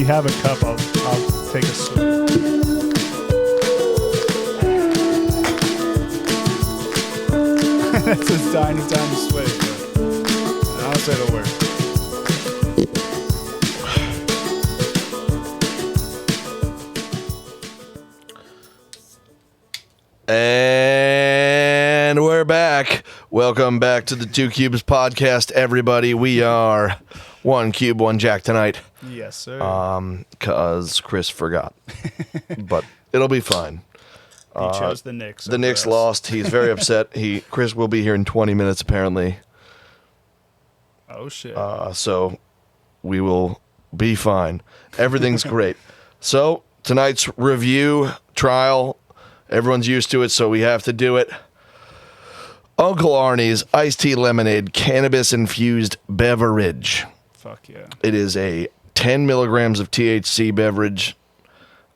you have a cup, I'll take a swig. That says time to swig. I'll say it'll work. And we're back. Welcome back to the Two Cubes podcast, everybody. We are one cube, one jack tonight. Yes, sir. Cause Chris forgot, but it'll be fine. He chose the Knicks. The Knicks lost. He's very upset. Chris will be here in 20 minutes, apparently. Oh shit. So we will be fine. Everything's great. So tonight's review trial. Everyone's used to it, so we have to do it. Uncle Arnie's iced tea lemonade cannabis-infused beverage. Fuck yeah. It is a 10 milligrams of THC beverage.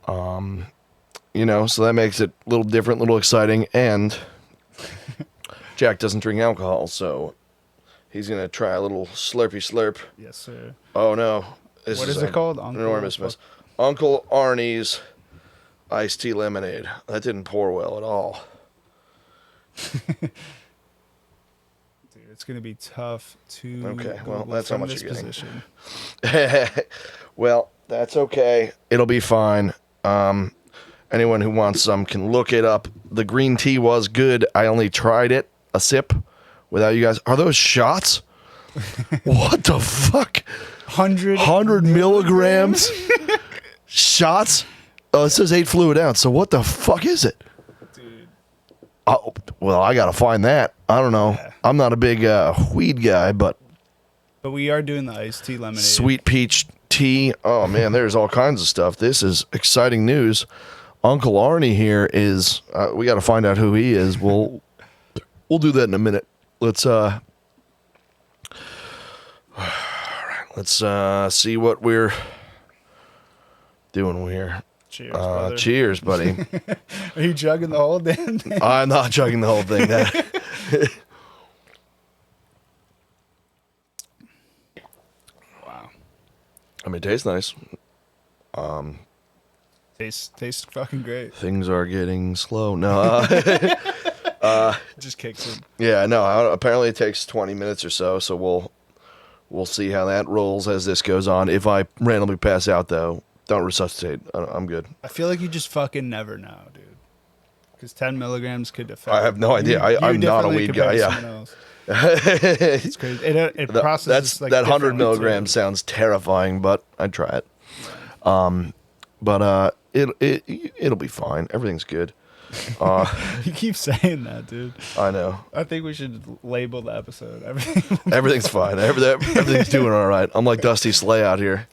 So that makes it a little different, a little exciting. And Jack doesn't drink alcohol, so he's going to try a little slurpy slurp. Yes, sir. Oh, no. What is it called? Enormous mess. Uncle Arnie's iced tea lemonade. That didn't pour well at all. Dude, it's going to be tough to Okay, well, that's how much you're getting. Position. Well, that's okay. It'll be fine. Anyone who wants some can look it up. The green tea was good. I only tried it, a sip, without you guys. Are those shots? What the fuck? 100 milligrams? Shots? Oh, it says 8 fluid ounce. So what the fuck is it? Dude. Oh, well, I got to find that. I don't know. Yeah. I'm not a big weed guy, but we are doing the iced tea lemonade. sweet peach tea. Oh, man, there's all kinds of stuff. This is exciting news. Uncle Arnie here is, we got to find out who he is. We'll do that in a minute. Let's see what we're doing here. Cheers, brother. Cheers, buddy. Are you chugging the whole damn thing? I'm not chugging the whole thing. Wow. I mean, it tastes nice. Tastes fucking great. Things are getting slow. No. Just kicks in. Yeah, no. Apparently it takes 20 minutes or so, so we'll see how that rolls as this goes on. If I randomly pass out, though, don't resuscitate. I'm good. I feel like you just fucking never know, dude. Because 10 milligrams could affect. I have no idea. I'm not a weed guy. Yeah. It's crazy. It processes like that 100 differently, milligrams too. sounds terrifying, but I'd try it. But it'll be fine. Everything's good. You keep saying that, dude. I know. I think we should label the episode. Everything's fine. Everything's doing all right. I'm like Dusty Slay out here.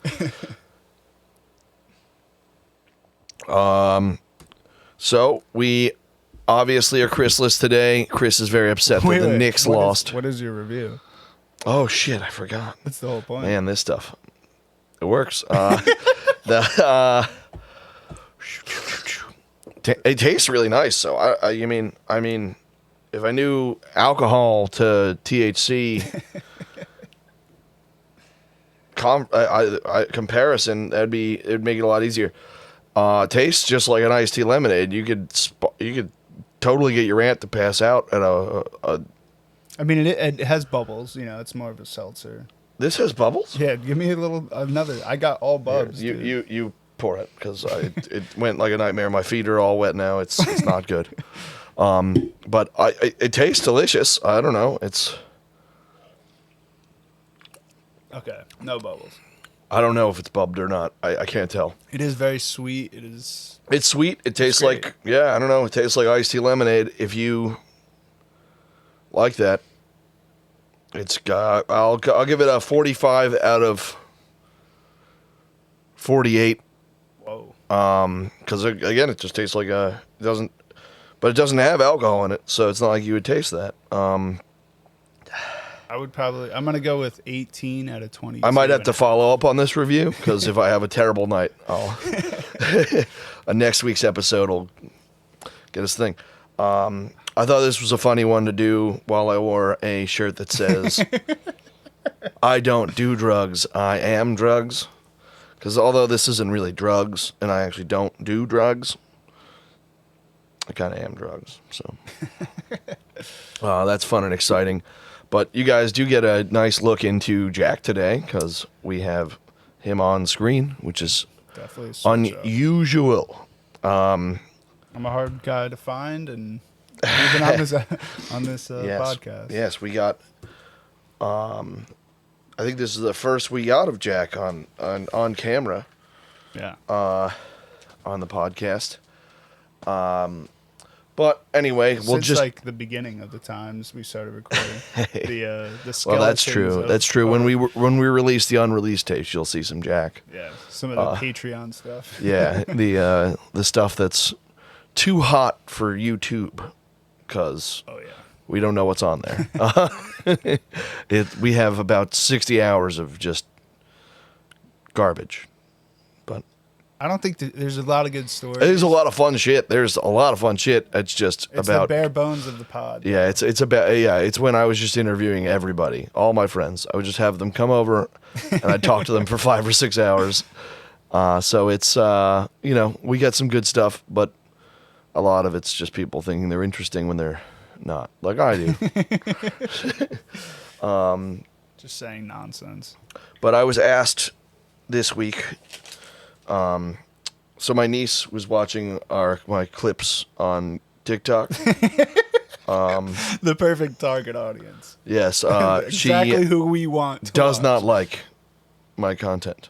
So we obviously are Chrisless today. Chris is very upset that the Knicks lost. What is your review? Oh shit, I forgot. That's the whole point. Man, this stuff, it works. It tastes really nice. So I mean, if I knew alcohol to THC comparison, it'd make it a lot easier. Tastes just like an iced tea lemonade. You could totally get your aunt to pass out at a. I mean, it has bubbles. You know, it's more of a seltzer. This has bubbles? Yeah, give me another. I got all bubs. Here, you pour it because it went like a nightmare. My feet are all wet now. It's not good. But it tastes delicious. I don't know. It's okay. No bubbles. I don't know if it's bubbed or not. I can't tell. It is very sweet. It's sweet. It tastes like I don't know. It tastes like iced tea lemonade. If you like that, it's I'll give it a 45 out of 48. Whoa. Because again, it just tastes like it doesn't have alcohol in it, so it's not like you would taste that. I'm gonna go with 18 out of 20. I might have to follow up on this review because if I have a terrible night, next week's episode will get us a thing. I thought this was a funny one to do while I wore a shirt that says, "I don't do drugs, I am drugs." Because although this isn't really drugs, and I actually don't do drugs, I kind of am drugs. So that's fun and exciting. But you guys do get a nice look into Jack today because we have him on screen, which is definitely a switch up. unusual. I'm a hard guy to find, and even on this podcast. Yes, we got. I think this is the first we got of Jack on camera. Yeah. On the podcast. But anyway, we'll Since just like the beginning of the times we started recording the skeletons. Well, that's true. That's true. When we release the unreleased tapes, you'll see some Jack. Yeah, some of the Patreon stuff. Yeah, the stuff that's too hot for YouTube, because we don't know what's on there. We have about 60 hours of just garbage. But I don't think there's a lot of good stories. there's a lot of fun shit. There's a lot of fun shit. It's just It's about the bare bones of the pod. Yeah, it's when I was just interviewing everybody, all my friends. I would just have them come over, and I'd talk to them for 5 or 6 hours. So it's we got some good stuff, but a lot of it's just people thinking they're interesting when they're not, like I do. Just saying nonsense. But I was asked this week. So my niece was watching my clips on TikTok. The perfect target audience. Yes, Exactly she who we want. does watch. not like my content,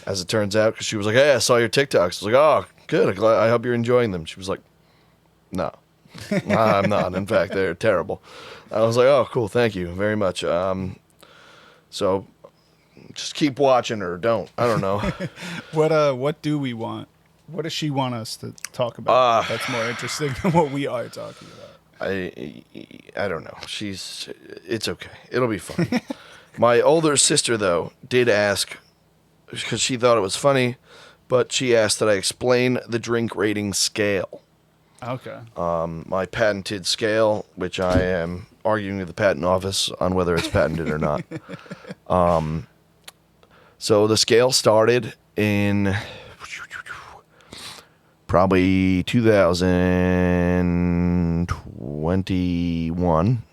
as it turns out, because she was like, "Hey, I saw your TikToks." I was like, "Oh, good. I hope you're enjoying them." She was like, "No, I'm not. In fact, they're terrible." I was like, "Oh, cool. Thank you very much." So just keep watching or don't. I don't know. What do we want? What does she want us to talk about? That's more interesting than what we are talking about. I don't know. It's okay. It'll be fun. My older sister, though, did ask, because she thought it was funny, but she asked that I explain the drink rating scale. Okay. My patented scale, which I am arguing with the patent office on whether it's patented or not. So the scale started in probably 2021.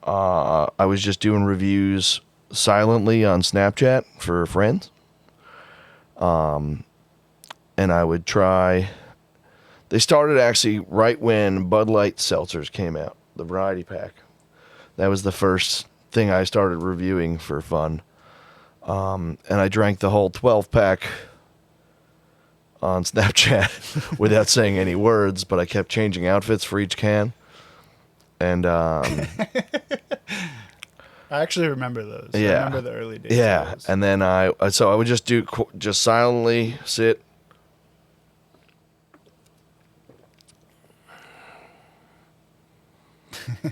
I was just doing reviews silently on Snapchat for friends. And I would try. They started actually right when Bud Light seltzers came out, the variety pack. That was the first thing I started reviewing for fun. And I drank the whole 12-pack on Snapchat without saying any words, but I kept changing outfits for each can. And I actually remember those. Yeah. I remember the early days. yeah, Of those. and then I would just just silently sit.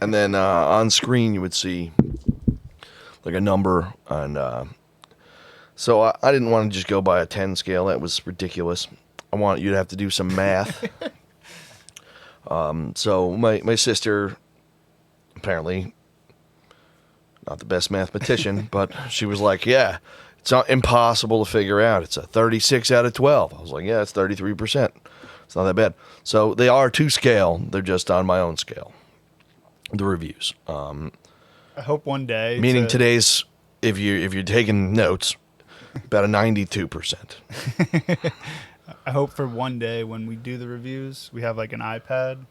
And then on screen you would see like a number, and so I didn't want to just go by a 10 scale. That was ridiculous. I want you to have to do some math. So my sister, apparently not the best mathematician, but she was like, yeah, it's not impossible to figure out. It's a 36 out of 12. I was like, yeah, it's 33%. It's not that bad. So they are to scale. They're just on my own scale. The reviews. I hope one day. Meaning today's, if you're taking notes, about a 92%. I hope for one day when we do the reviews, we have like an iPad,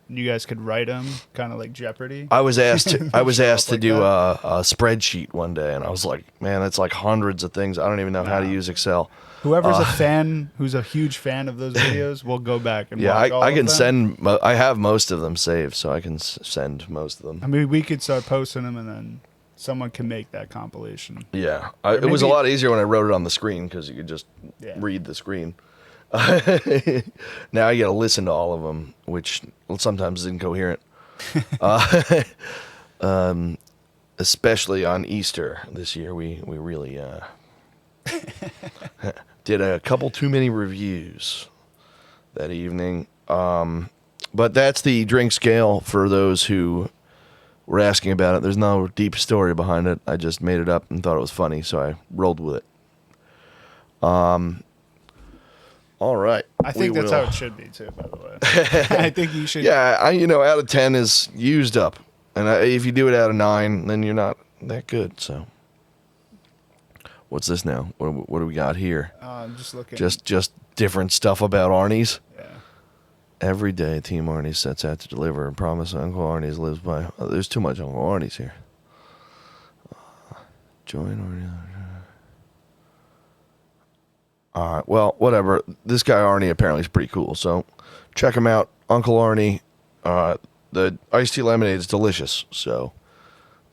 and you guys could write them, kind of like Jeopardy. I was asked to Like do that. a spreadsheet one day, and I was like, man, that's like hundreds of things. I don't even know how to use Excel. Whoever's a fan, who's a huge fan of those videos, will go back and Yeah, watch all I can of them. send. I have most of them saved, so I can send most of them. I mean, we could start posting them, and then someone can make that compilation. Yeah, it was a maybe- lot easier when I wrote it on the screen because you could just read the screen. Now you got to listen to all of them, which sometimes is incoherent. Especially on Easter this year, we really did a couple too many reviews that evening. But that's the drink scale for those who were asking about it. There's no deep story behind it. I just made it up and thought it was funny, so I rolled with it. All right. I think that's how it should be too. By the way, I think you should. Yeah, out of 10 is used up, and if you do it out of 9, then you're not that good. So, what's this now? What do we got here? I'm just looking. Just different stuff about Arnie's. Yeah. Every day, Team Arnie sets out to deliver and promise Uncle Arnie's lives by. Oh, there's too much Uncle Arnie's here. Join Arnie. All right, well, whatever. This guy Arnie apparently is pretty cool, so check him out. Uncle Arnie. The iced tea lemonade is delicious. So,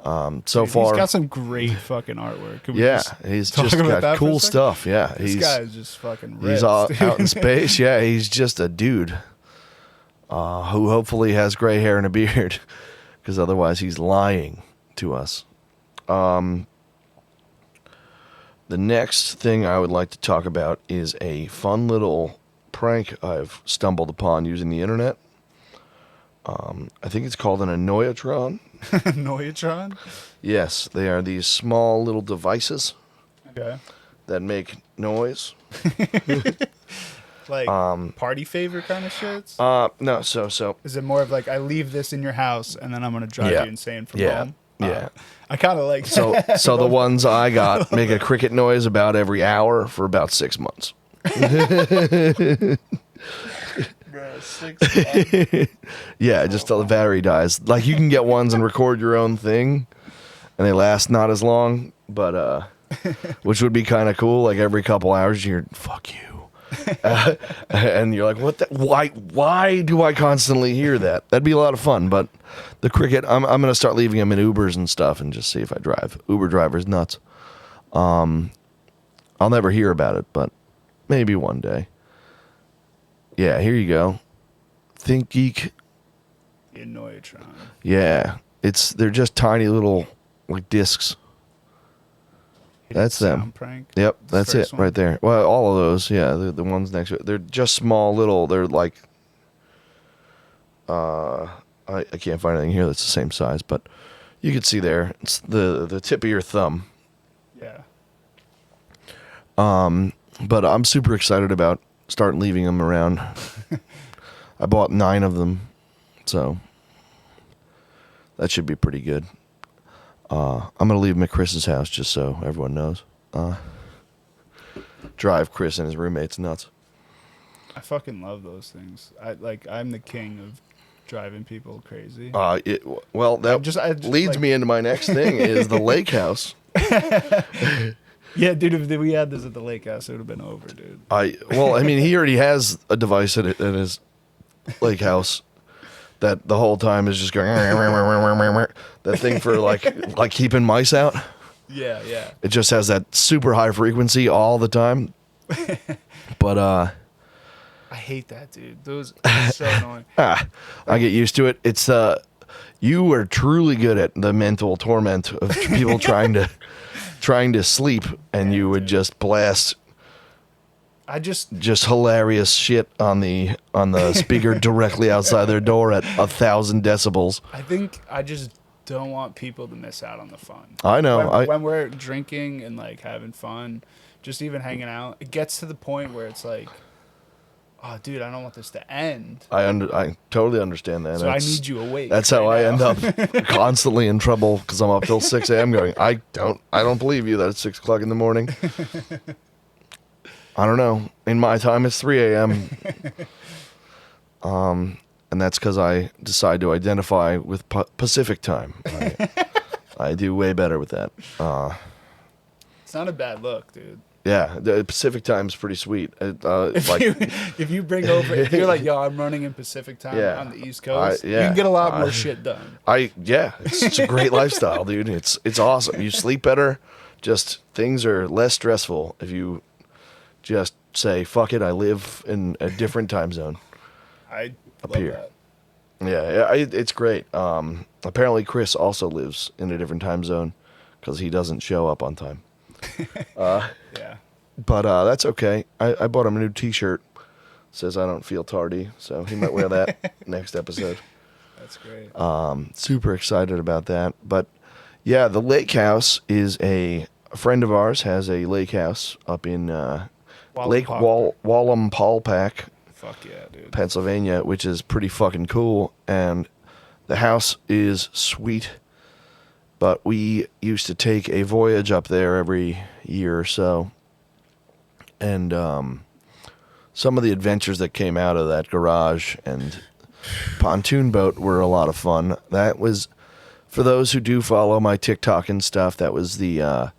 Dude, far, he's got some great fucking artwork. Can we he's talk just about that got for a cool second? stuff. Yeah, This guy is just fucking ripped, he's dude. out in space. Yeah, he's just a dude who hopefully has gray hair and a beard, because otherwise he's lying to us. The next thing I would like to talk about is a fun little prank I've stumbled upon using the internet. I think it's called an Annoyatron. Noyatron? Yes, they are these small little devices Okay. that make noise. Like party favor kind of shits? No, so Is it more of like I leave this in your house and then I'm gonna drive Yeah. you insane from Yeah. home? Yeah. I kind of like so that. so the ones I got make a cricket noise about every hour for about 6 months. Bro, 6 months. Yeah, just till the battery dies. Like you can get ones and record your own thing, and they last not as long, but which would be kind of cool. Like every couple hours, you're fuck you, and you're like, what? Why do I constantly hear that? That'd be a lot of fun. But the cricket, I'm gonna start leaving them in Ubers and stuff, and just see if I drive. Uber drivers nuts. I'll never hear about it, but maybe one day. Yeah, here you go. Think Geek. Noyatron. Yeah, they're just tiny little like discs. That's them. Sound prank. Yep, The that's it first one. right there. Well, all of those, yeah, the ones next to it. They're just small little. They're like, I can't find anything here that's the same size, but you can see there. It's the tip of your thumb. Yeah. But I'm super excited about starting leaving them around. I bought 9 of them, so that should be pretty good. I'm gonna leave them at Chris's house just so everyone knows. Drive Chris and his roommates nuts. I fucking love those things. I'm the king of driving people crazy. Well, that I just leads like- me into my next thing is the lake house. Yeah, dude, if we had this at the lake house, it would have been over, dude. I mean, he already has a device at his lake house that the whole time is just going that thing for like keeping mice out. Yeah, yeah. It just has that super high frequency all the time. But I hate that, dude. Those are so annoying. I get used to it. It's you are truly good at the mental torment of people trying to sleep, and you would just blast I just hilarious shit on the speaker directly outside their door at 1,000 decibels. I think I just don't want people to miss out on the fun. I know. When we're drinking and like having fun, just even hanging out, it gets to the point where it's like, oh, dude, I don't want this to end. I totally understand that. So I need you awake. That's how right I end now. up constantly in trouble because I'm up till 6 a.m. going, I don't believe you that it's 6 o'clock in the morning. I don't know. In my time, it's 3 a.m. And that's because I decide to identify with Pacific time. I do way better with that. It's not a bad look, dude. Yeah, the Pacific time's pretty sweet. If you bring over, if you're like, yo, I'm running in Pacific time Yeah. on the East Coast, yeah. you can get a lot more shit done. It's a great lifestyle, dude. It's awesome. You sleep better. Just things are less stressful if you just say, fuck it, I live in a different time zone. I love here. that. Yeah, it's great. Apparently Chris also lives in a different time zone because he doesn't show up on time. Yeah. But that's okay. I bought him a new T-shirt. Says I don't feel tardy, so he might wear that next episode. That's great. Super excited about that. But yeah, the lake house is a friend of ours has a lake house up in Wallenpaupack, Fuck yeah, dude. Pennsylvania, which is pretty fucking cool. And the house is sweet. But we used to take a voyage up there every year or so. And some of the adventures that came out of that garage and pontoon boat were a lot of fun. That was, for those who do follow my TikTok and stuff, that was the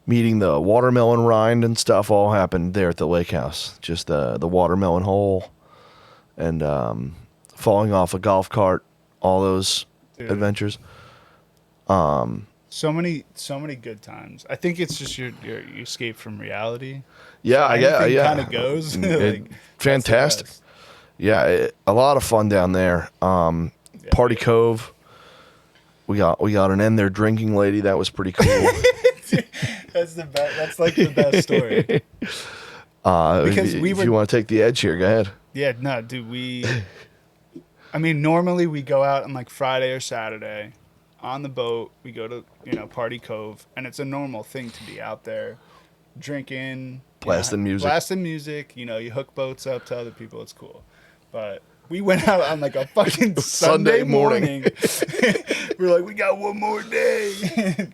meeting the watermelon rind and stuff all happened there at the lake house. Just the watermelon hole and falling off a golf cart, all those adventures. So many good times. I think it's just your escape from reality. Yeah, Anything kind of goes. Like, fantastic. Yeah, a lot of fun down there. Party Cove. We got an in there drinking lady. That was pretty cool. That's the best. That's like the best story. Because if you want to take the edge here, go ahead. Yeah, no, dude. I mean, normally we go out on like Friday or Saturday on the boat. We go to Party Cove, and it's a normal thing to be out there drinking, blasting music. You hook boats up to other people. It's cool, but we went out on like a fucking Sunday morning. We're like, we got one more day.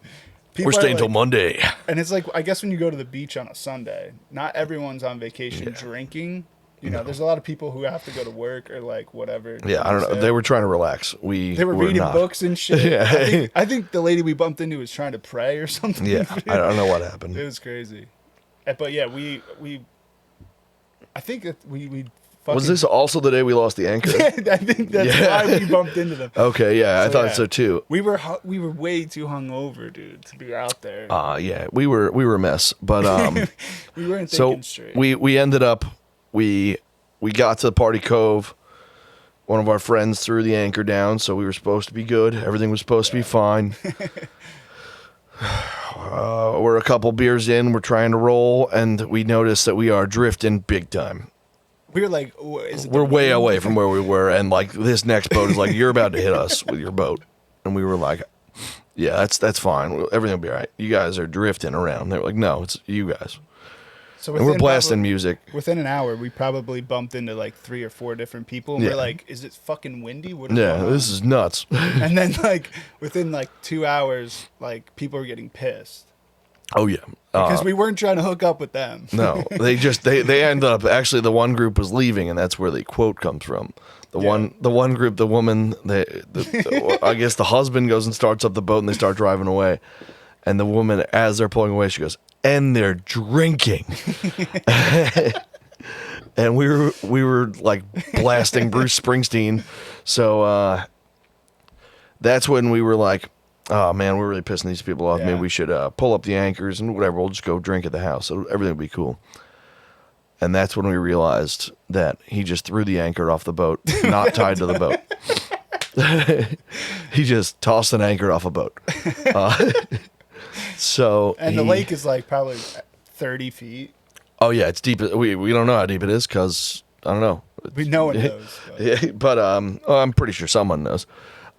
We're staying till Monday. And it's like, I guess when you go to the beach on a Sunday, not everyone's on vacation drinking. There's a lot of people who have to go to work or like whatever. Yeah, I don't know. They were trying to relax. They were reading not. books and shit. Yeah. I think the lady we bumped into was trying to pray or something. Yeah, I don't know what happened. It was crazy. But yeah, I think that we was this also the day we lost the anchor? I think that's why we bumped into them. Okay, yeah, I thought so too. We were way too hungover, dude, to be out there. Yeah, we were a mess, but we weren't thinking straight. We ended up we got to the Party Cove. One of our friends threw the anchor down, so we were supposed to be good. Everything was supposed to be fine. We're a couple beers in, we're trying to roll, and we notice that we are drifting big time. We were like, we're way away from where we were, and like this next boat is like, you're about to hit us with your boat. And we were like, yeah, that's fine. Everything will be all right. You guys are drifting around. They were like, no, it's you guys. So and we're blasting music. Within an hour, we probably bumped into like 3 or 4 different people. And we're like, is it fucking windy? This is nuts. And then like within like 2 hours, like people were getting pissed. Oh yeah, because we weren't trying to hook up with them. No, they ended up actually. The one group was leaving, and that's where the quote comes from. The one group, the woman, I guess the husband goes and starts up the boat, and they start driving away. And the woman, as they're pulling away, she goes, "And they're drinking." And we were like blasting Bruce Springsteen, so that's when we were like, oh man, we're really pissing these people off. Yeah. Maybe we should pull up the anchors and whatever. We'll just go drink at the house. So everything will be cool. And that's when we realized that he just threw the anchor off the boat, not tied to the boat. He just tossed an anchor off a boat. The lake is like probably 30 feet. Oh yeah, it's deep. We don't know how deep it is because I don't know. No one knows. But I'm pretty sure someone knows.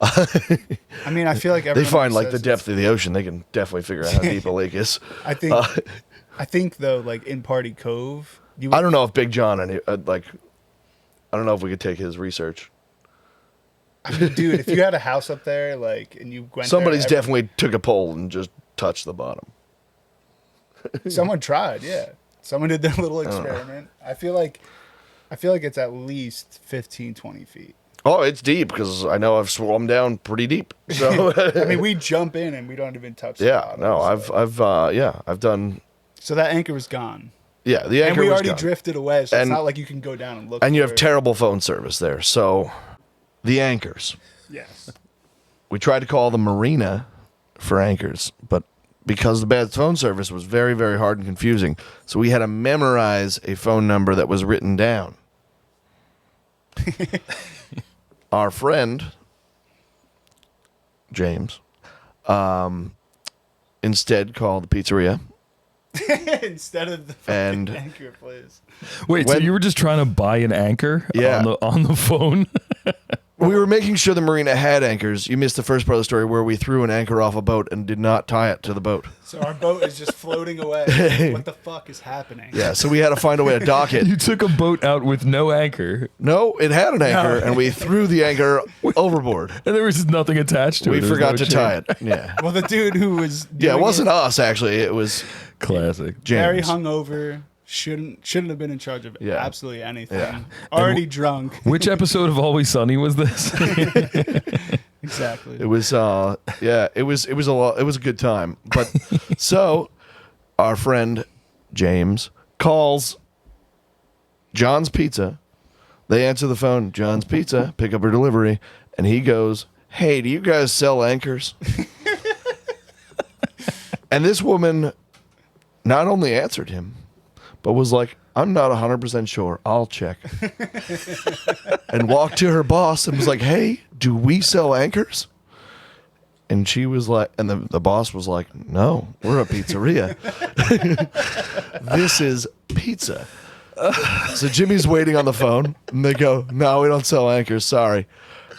I mean, I feel like they find like the depth of the ocean. They can definitely figure out how deep a lake is. I think though, like in Party Cove, I don't know if Big John I don't know if we could take his research. I mean, dude, if you had a house up there, like, and you went, somebody's definitely took a pole and just touched the bottom. Someone tried, yeah. Someone did their little experiment. I feel like it's at least 15, 20 feet. Oh, it's deep because I know I've swum down pretty deep. So I mean, we jump in and we don't even touch. Yeah, the bottom, no, I've done. So that anchor was gone. Yeah, the anchor was gone. And we already drifted away, so it's not like you can go down and look. And you have terrible phone service there. So the anchors. Yes. We tried to call the marina for anchors, but because the bad phone service was very, very hard and confusing, so we had to memorize a phone number that was written down. Our friend, James, instead called the pizzeria. Instead of the fucking anchor place. Wait, so you were just trying to buy an anchor on the phone? we were making sure the marina had anchors. You missed the first part of the story where we threw an anchor off a boat and did not tie it to the boat. So our boat is just floating away. What the fuck is happening? Yeah, so we had to find a way to dock it. You took a boat out with no anchor, No, it had an anchor, and we threw the anchor overboard. and there was just nothing attached to it. We There was forgot no to chain. tie it. Yeah. Well, the dude who was Yeah, it doing wasn't us, actually. It was Classic. very James. hungover. Shouldn't have been in charge of Yeah. absolutely anything. Yeah. Already drunk. Which episode of Always Sunny was this? Exactly. It was it was a lot, it was a good time. But so our friend James calls John's Pizza. They answer the phone, John's Pizza, pick up or delivery, and he goes, "Hey, do you guys sell anchors?" And this woman not only answered him, but was like, "I'm not 100% sure. I'll check." And walked to her boss and was like, "Hey, do we sell anchors?" And she was like, and the boss was like, "No, we're a pizzeria. This is pizza." So Jimmy's waiting on the phone, and they go, "No, we don't sell anchors. Sorry."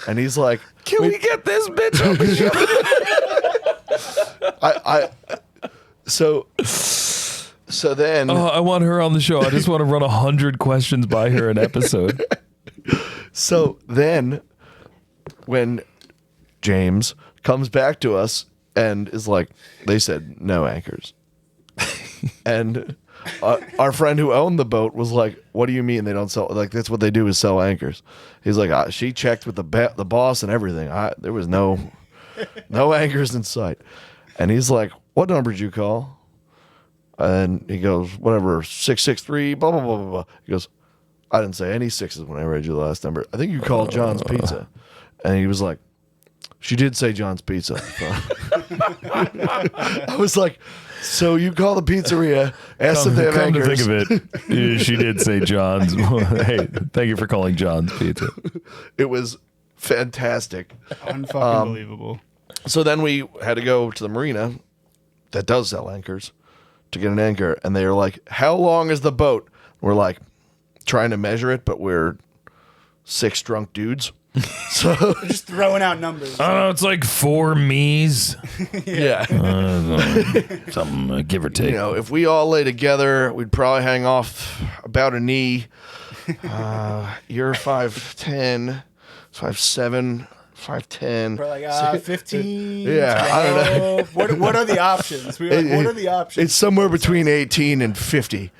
And he's like, Can we get this bitch on the show? So then, Oh, I want her on the show. I just want to run 100 questions by her an episode. so then, when James comes back to us and is like, they said no anchors, and our friend who owned the boat was like, "What do you mean they don't sell? Like that's what they do is sell anchors." He's like, "She checked with the boss and everything. There was no anchors in sight." And he's like, "What number did you call?" And he goes, "Whatever, 663, blah, blah, blah, blah, blah." He goes, "I didn't say any sixes when I read you the last number. I think you called John's Pizza." And he was like, "She did say John's Pizza." I was like, "So you call the pizzeria, ask if they have Come to anchors." think of it, she did say John's. Hey, thank you for calling John's Pizza. It was fantastic. Unfucking believable. So then we had to go to the marina that does sell anchors to get an anchor. And they were like, "How long is the boat?" We're like, trying to measure it, but we're 6 drunk dudes. So Just throwing out numbers. I don't know. It's like 4 me's. yeah. Something, give or take. You know, if we all lay together, we'd probably hang off about a knee. You're 5'10", 5'7", 5'10". We're like, 15. Yeah, I don't know. 12. What are the options? We were like, what are the options? It's somewhere between 18 and 50.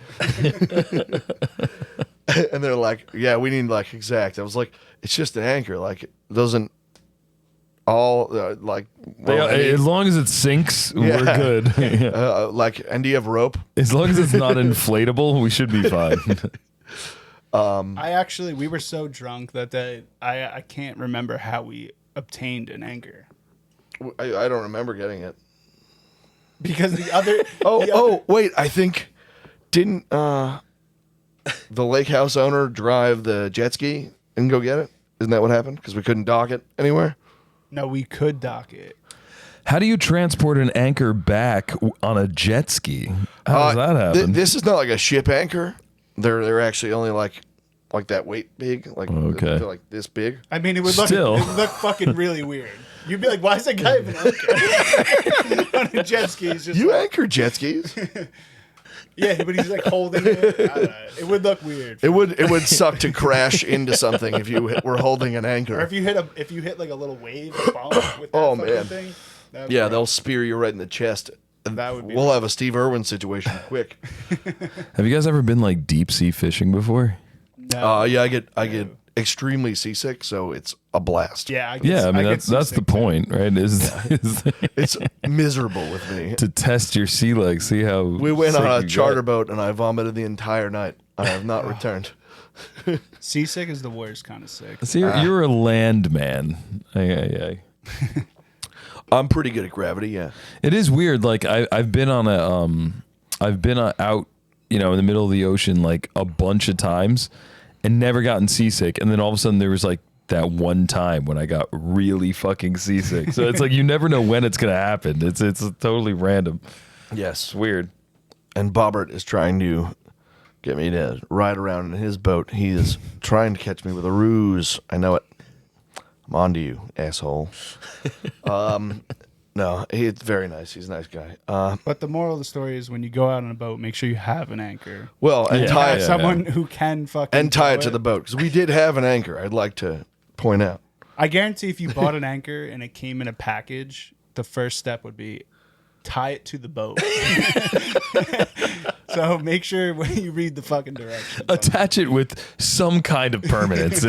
And they're like, "Yeah, we need like exact." I was like, "It's just an anchor. Like it doesn't all like As long as it sinks, Yeah. we're good. like. And do you have rope?" As long as it's not inflatable, we should be fine. We were so drunk that day, I can't remember how we obtained an anchor. I don't remember getting it. Because the other. Wait, I think didn't the lake house owner drive the jet ski and go get it? Isn't that what happened? Because we couldn't dock it anywhere. No, we could dock it. How do you transport an anchor back on a jet ski? How does that happen? This is not like a ship anchor. They're actually only like that weight big. Like Okay. they're like this big. I mean, it would Still. look fucking really weird. You'd be like, why is that guy have an anchor on a jet ski? He's just You like, anchor jet skis. yeah, but he's like holding it. I don't know. It would look weird. It would suck to crash into something if you were holding an Or anchor. if you hit like a little wave or bump with that Oh, fucking man. thing. that'd be Yeah, rough. they'll spear you right in the chest. That would be We'll have a Steve Irwin situation quick. Have you guys ever been like deep sea fishing before? No. Yeah, I get extremely seasick, so it's a blast. Yeah, Yeah, I mean get that's the seasick, too. point, right? Is It's miserable with me. to test your sea legs, see how We went sick on a you charter get. boat, and I vomited the entire night. I have not returned. Seasick is the worst kind of sick. See, you're a land man. Aye. I'm pretty good at gravity, yeah. It is weird. Like I've been on out, in the middle of the ocean like a bunch of times, and never gotten seasick. And then all of a sudden there was like that one time when I got really fucking seasick. So it's like you never know when it's gonna happen. It's totally random. Yes. It's weird. And Bobbert is trying to get me to ride around in his boat. He is trying to catch me with a ruse. I know it. I'm on to you, asshole. No, he's very nice. He's a nice guy. But the moral of the story is when you go out on a boat, make sure you have an anchor. Well, and Yeah. tie Have it someone who can fucking and tie it throw to the boat because we did have an anchor. I'd like to point out. I guarantee if you bought an anchor and it came in a package, the first step would be tie it to the boat. So make sure when you read the fucking directions. Attach it with some kind of permanence.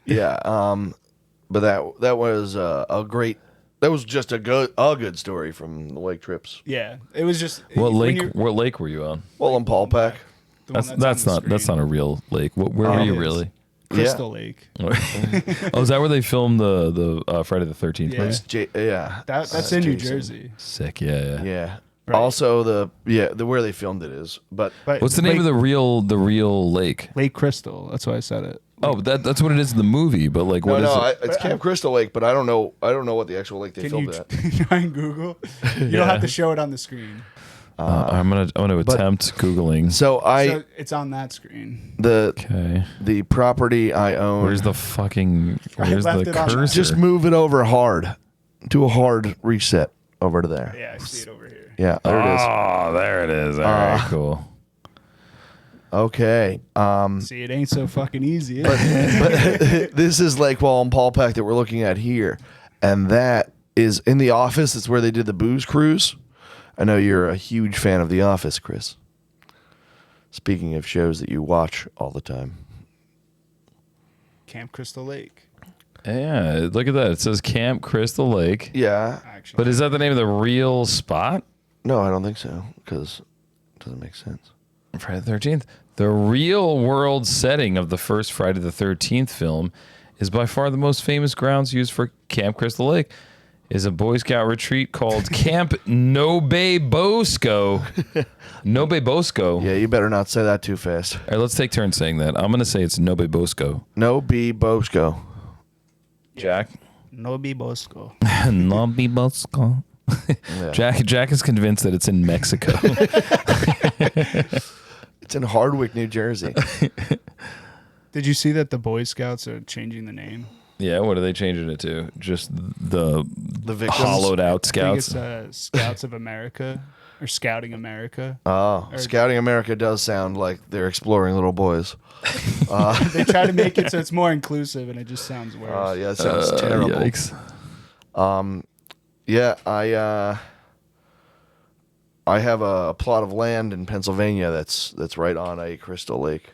Yeah. But that was a great. That was just a good story from the lake trips. Yeah, it was just What when lake? you're- What lake were you on? Well, in Paul Pack. the one That's on the not screen. a real lake. Where were It you is. really? Crystal Lake. Oh, is that where they filmed the Friday the 13th Yeah. movie? Yeah. That's in New Jason. Jersey. Sick. Yeah. Yeah. Right. Also, the where they filmed it is, but But What's the name of the real lake? Lake Crystal? That's why I said it. Oh, that's what it is in the movie. But like, what is it? it's Camp Crystal Lake, but I don't know what the actual lake they Can filmed you it at. try and Google? You don't have to show it on the screen. I'm gonna attempt googling. So So it's on that screen. Okay. the property I own. Where's the fucking? Where's left the it on- cursor? Just move it over hard. Do a hard reset over to there. Yeah, I see it over here. Yeah, there it is. Oh, there it is. All right, cool. Okay. See, it ain't so fucking easy. Is it? But this is Lake Paul Pack that we're looking at here, and that is in The Office. It's where they did the booze cruise. I know you're a huge fan of The Office, Chris. Speaking of shows that you watch all the time. Camp Crystal Lake. Yeah, look at that. It says Camp Crystal Lake. Yeah. Actually, But is that the name of the real spot? No, I don't think so, because it doesn't make sense. Friday the 13th. The real world setting of the first Friday the 13th film is by far the most famous grounds used for Camp Crystal Lake. Is a Boy Scout retreat called Camp Nobe Bosco. Nobe Bosco. Yeah, you better not say that too fast. All right, let's take turns saying that. I'm going to say it's Nobe Bosco. No B Bosco. Jack? Nobi Bosco. Nobe Bosco. Yeah. Jack is convinced that it's in Mexico. It's in Hardwick, New Jersey. Did you see that the Boy Scouts are changing the name? Yeah, what are they changing it to? Just the victims? hollowed out I think scouts? it's Scouts of America or Scouting America. Oh, Scouting America does sound like they're exploring little boys. They try to make it so it's more inclusive, and it just sounds worse. Yeah, it sounds terrible. Yikes. Yeah, I have a plot of land in Pennsylvania that's right on a Crystal Lake.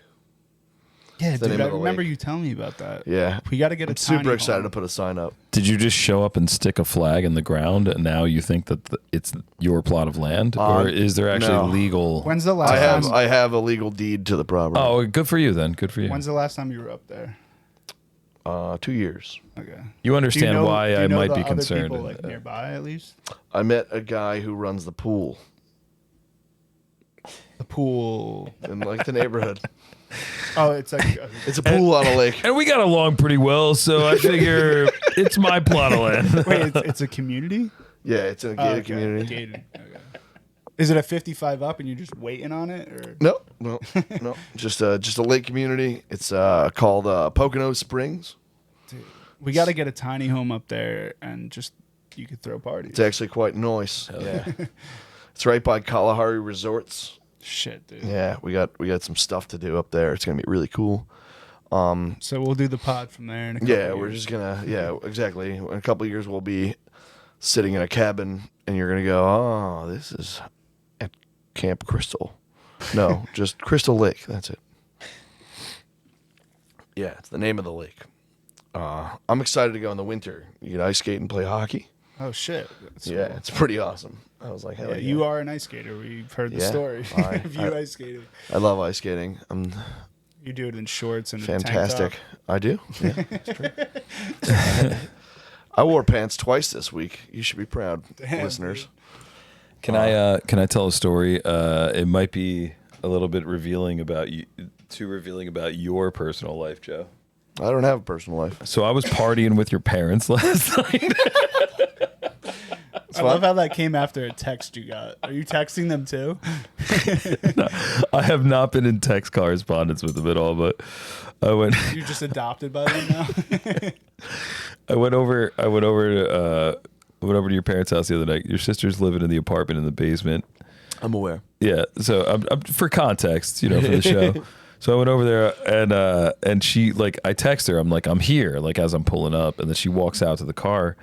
Yeah, the dude, name I of the remember lake. you telling me about that. Yeah. We got to get a I'm tiny super excited to home. put a sign up. Did you just show up and stick a flag in the ground, and now you think that it's your plot of land, or is there actually no. legal? When's the last time? I have a legal deed to the property. Oh, good for you then. Good for you. When's the last time you were up there? 2 years. Okay. You Do you understand know- why do you I know might the be other concerned. People, like nearby, at least. I met a guy who runs the pool The pool. in like the neighborhood. Oh, it's like It's a pool on a lake. And we got along pretty well, so I figure it's my plot of land. wait, it's a community. Yeah, it's in a Oh, gated okay. community. Gated. Okay. Is it a 55 up, and you're just waiting on it, or? No. Just a lake community. It's called Pocono Springs. We got to get a tiny home up there, and just you could throw parties. It's actually quite nice. Yeah. It's right by Kalahari Resorts. Shit, dude. Yeah, we got some stuff to do up there. It's gonna be really cool. So we'll do the pod from there. In a couple Yeah, we're years. just gonna. Yeah, exactly. In a couple of years, we'll be sitting in a cabin, and you're gonna go, "Oh, this is at Camp Crystal." No, just Crystal Lake. That's it. Yeah, it's the name of the lake. I'm excited to go in the winter. You can ice skate and play hockey. Oh shit. That's Yeah, cool. it's pretty awesome. I was like, hell Yeah, yeah. you are an ice skater. We've heard the Yeah. story I- of you ice skating. I love ice skating. I'm You do it in shorts and fantastic. A tank I do. Yeah, that's true. I wore pants twice this week. You should be proud, Damn, listeners. Can I tell a story? It might be a little bit revealing about you, too revealing about your personal life, Joe. I don't have a personal life. So I was partying with your parents last night. I love how that came after a text you got. Are you texting them too? No, I have not been in text correspondence with them at all, but I went. You're just adopted by them now. I went over to your parents' house the other night. Your sister's living in the apartment in the basement. I'm aware. Yeah, so I'm for context, for the show. So I went over there and she I text her. I'm like, I'm here, as I'm pulling up, and then she walks out to the car,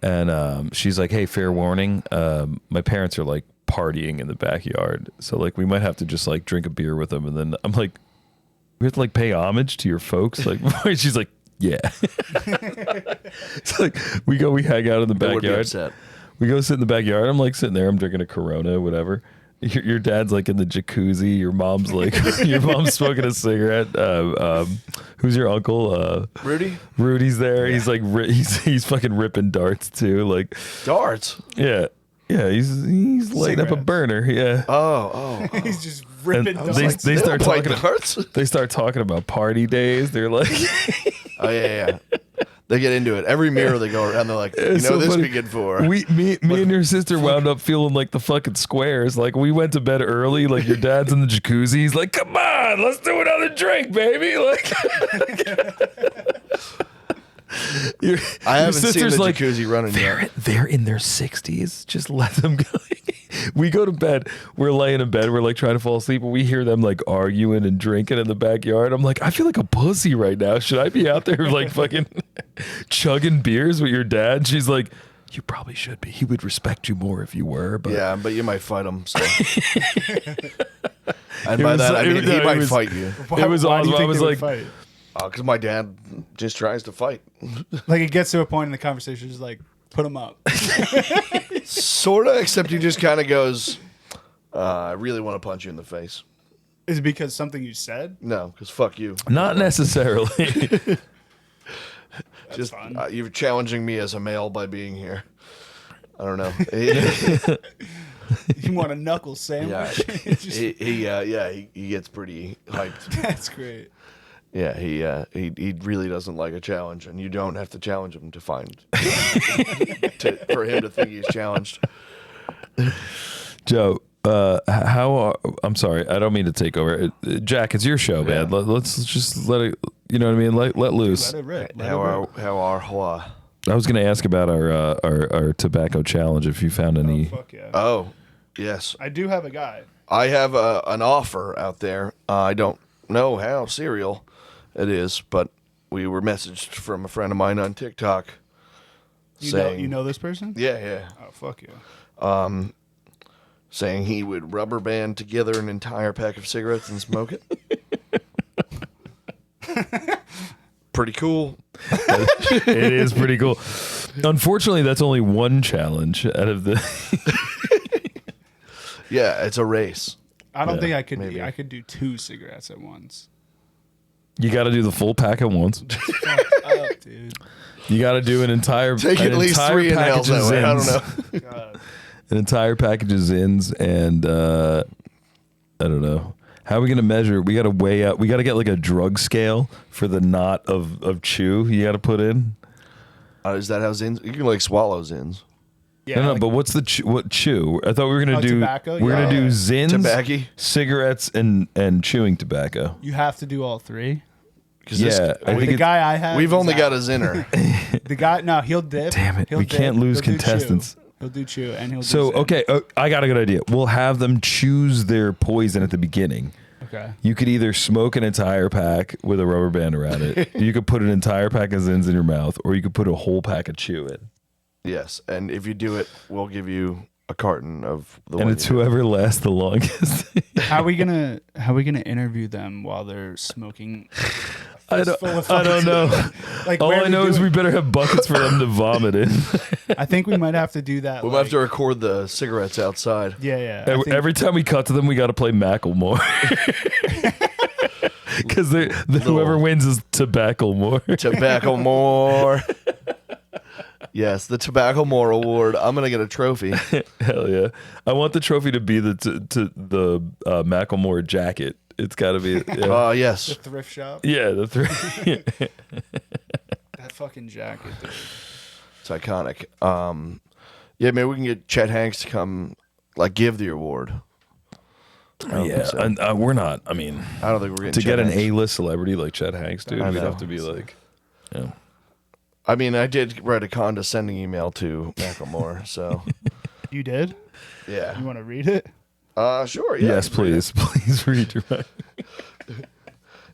and she's like, hey, fair warning, my parents are partying in the backyard, so we might have to just drink a beer with them. And then I'm like, we have to pay homage to your folks. She's like, yeah. It's we hang out in the backyard. We go sit in the backyard. I'm sitting there. I'm drinking a Corona, whatever. Your dad's in the jacuzzi. Your mom's your mom's smoking a cigarette. Who's your uncle? Rudy. Rudy's there. Yeah. He's fucking ripping darts too. Darts. Yeah. Yeah, he's lighting up a burner. Yeah. Oh. He's just ripping and darts. they start play talking. darts. They start talking about party days. They're like, oh yeah. They get into it. Every mirror they go around, they're like, It's know so this funny. be good for. Me and your sister wound up feeling like the fucking squares. We went to bed early. Your dad's in the jacuzzi. He's like, come on, let's do another drink, baby. I haven't seen the jacuzzi running yet. They're in their 60s. Just let them go. We go to bed. We're laying in bed. We're trying to fall asleep, and we hear them arguing and drinking in the backyard. I'm like, I feel like a pussy right now. Should I be out there fucking chugging beers with your dad? She's like, you probably should be. He would respect you more if you were. But yeah, but you might fight him. So. And by that, I mean he might fight you. It was Why do awesome. you I think was they would like, fight? Because my dad just tries to fight. It gets to a point in the conversation, just put him up. Sort of, except he just kind of goes, I really want to punch you in the face. Is it because something you said? No, because fuck you. not necessarily. Just fun. You're challenging me as a male by being here. I don't know. You want a knuckle Yeah, sandwich? he gets pretty hyped. That's great. Yeah, he really doesn't like a challenge, and you don't have to challenge him to for him to think he's challenged. Joe, I'm sorry, I don't mean to take over. Jack, it's your show, man. Let's just let it. You know what I mean? Let loose. Let it rip. How are Hua? I was going to ask about our tobacco challenge. If you found any. Fuck yeah. Oh, yes. I do have a guy. I have an offer out there. I don't know how serial it is, but we were messaged from a friend of mine on TikTok. You know this person? Yeah. Oh, fuck yeah. Saying he would rubber band together an entire pack of cigarettes and smoke it. Pretty cool. It is pretty cool. Unfortunately, that's only one challenge out of the. Yeah, it's a race. I don't think I could. maybe. I could do 2 cigarettes at once. You got to do the full pack at once. Fucked up, dude. You got to do an entire Take at least 3 inhales that way. I don't know. God. An entire package of Zins, and I don't know. How are we going to measure? We got to weigh out. We got to get a drug scale for the knot of chew you got to put in. Is that how Zins? You can swallow Zins. Yeah. No, but what's the what chew? I thought we were going to do tobacco? We're going to do Zins, Tobacco? cigarettes, and chewing tobacco. You have to do all 3. Yeah, I think The it's, guy I have. We've is only got a out. Zinner. The guy. No, he'll dip. Damn it, He'll we dip, can't lose he'll do contestants. chew. He'll do chew and he'll do So Zin. okay, I got a good idea. We'll have them choose their poison at the beginning. Okay. You could either smoke an entire pack with a rubber band around it. You could put an entire pack of Zins in your mouth, or you could put a whole pack of chew in. Yes, and if you do it, we'll give you a carton of the And one it's you do. whoever lasts the longest. How are we gonna interview them while they're smoking? I don't know. All where I we know is do we it? better have buckets for them to vomit in. I think we might have to do that. We'll have to record the cigarettes outside. Yeah. I think- Every time we cut to them, we got to play Macklemore. Because whoever wins is Tobacco More. Tobacco More. Yes, the Tobacco More Award. I'm gonna get a trophy. Hell yeah! I want the trophy to be the Macklemore jacket. It's got to be. Yeah. the Yes. thrift shop. Yeah, the That fucking jacket, dude. It's iconic. Yeah, maybe we can get Chet Hanks to come, like, give the award. I don't think so. and we're not. I mean, I don't think we're getting to Chet get an Hanks. A-list celebrity like Chet Hanks, dude, I we'd know. have to be like, yeah. I mean, I did write a condescending email to Macklemore, so You did? yeah. You want to read it? Sure. Yeah, Yes, I can read please, please read your. it.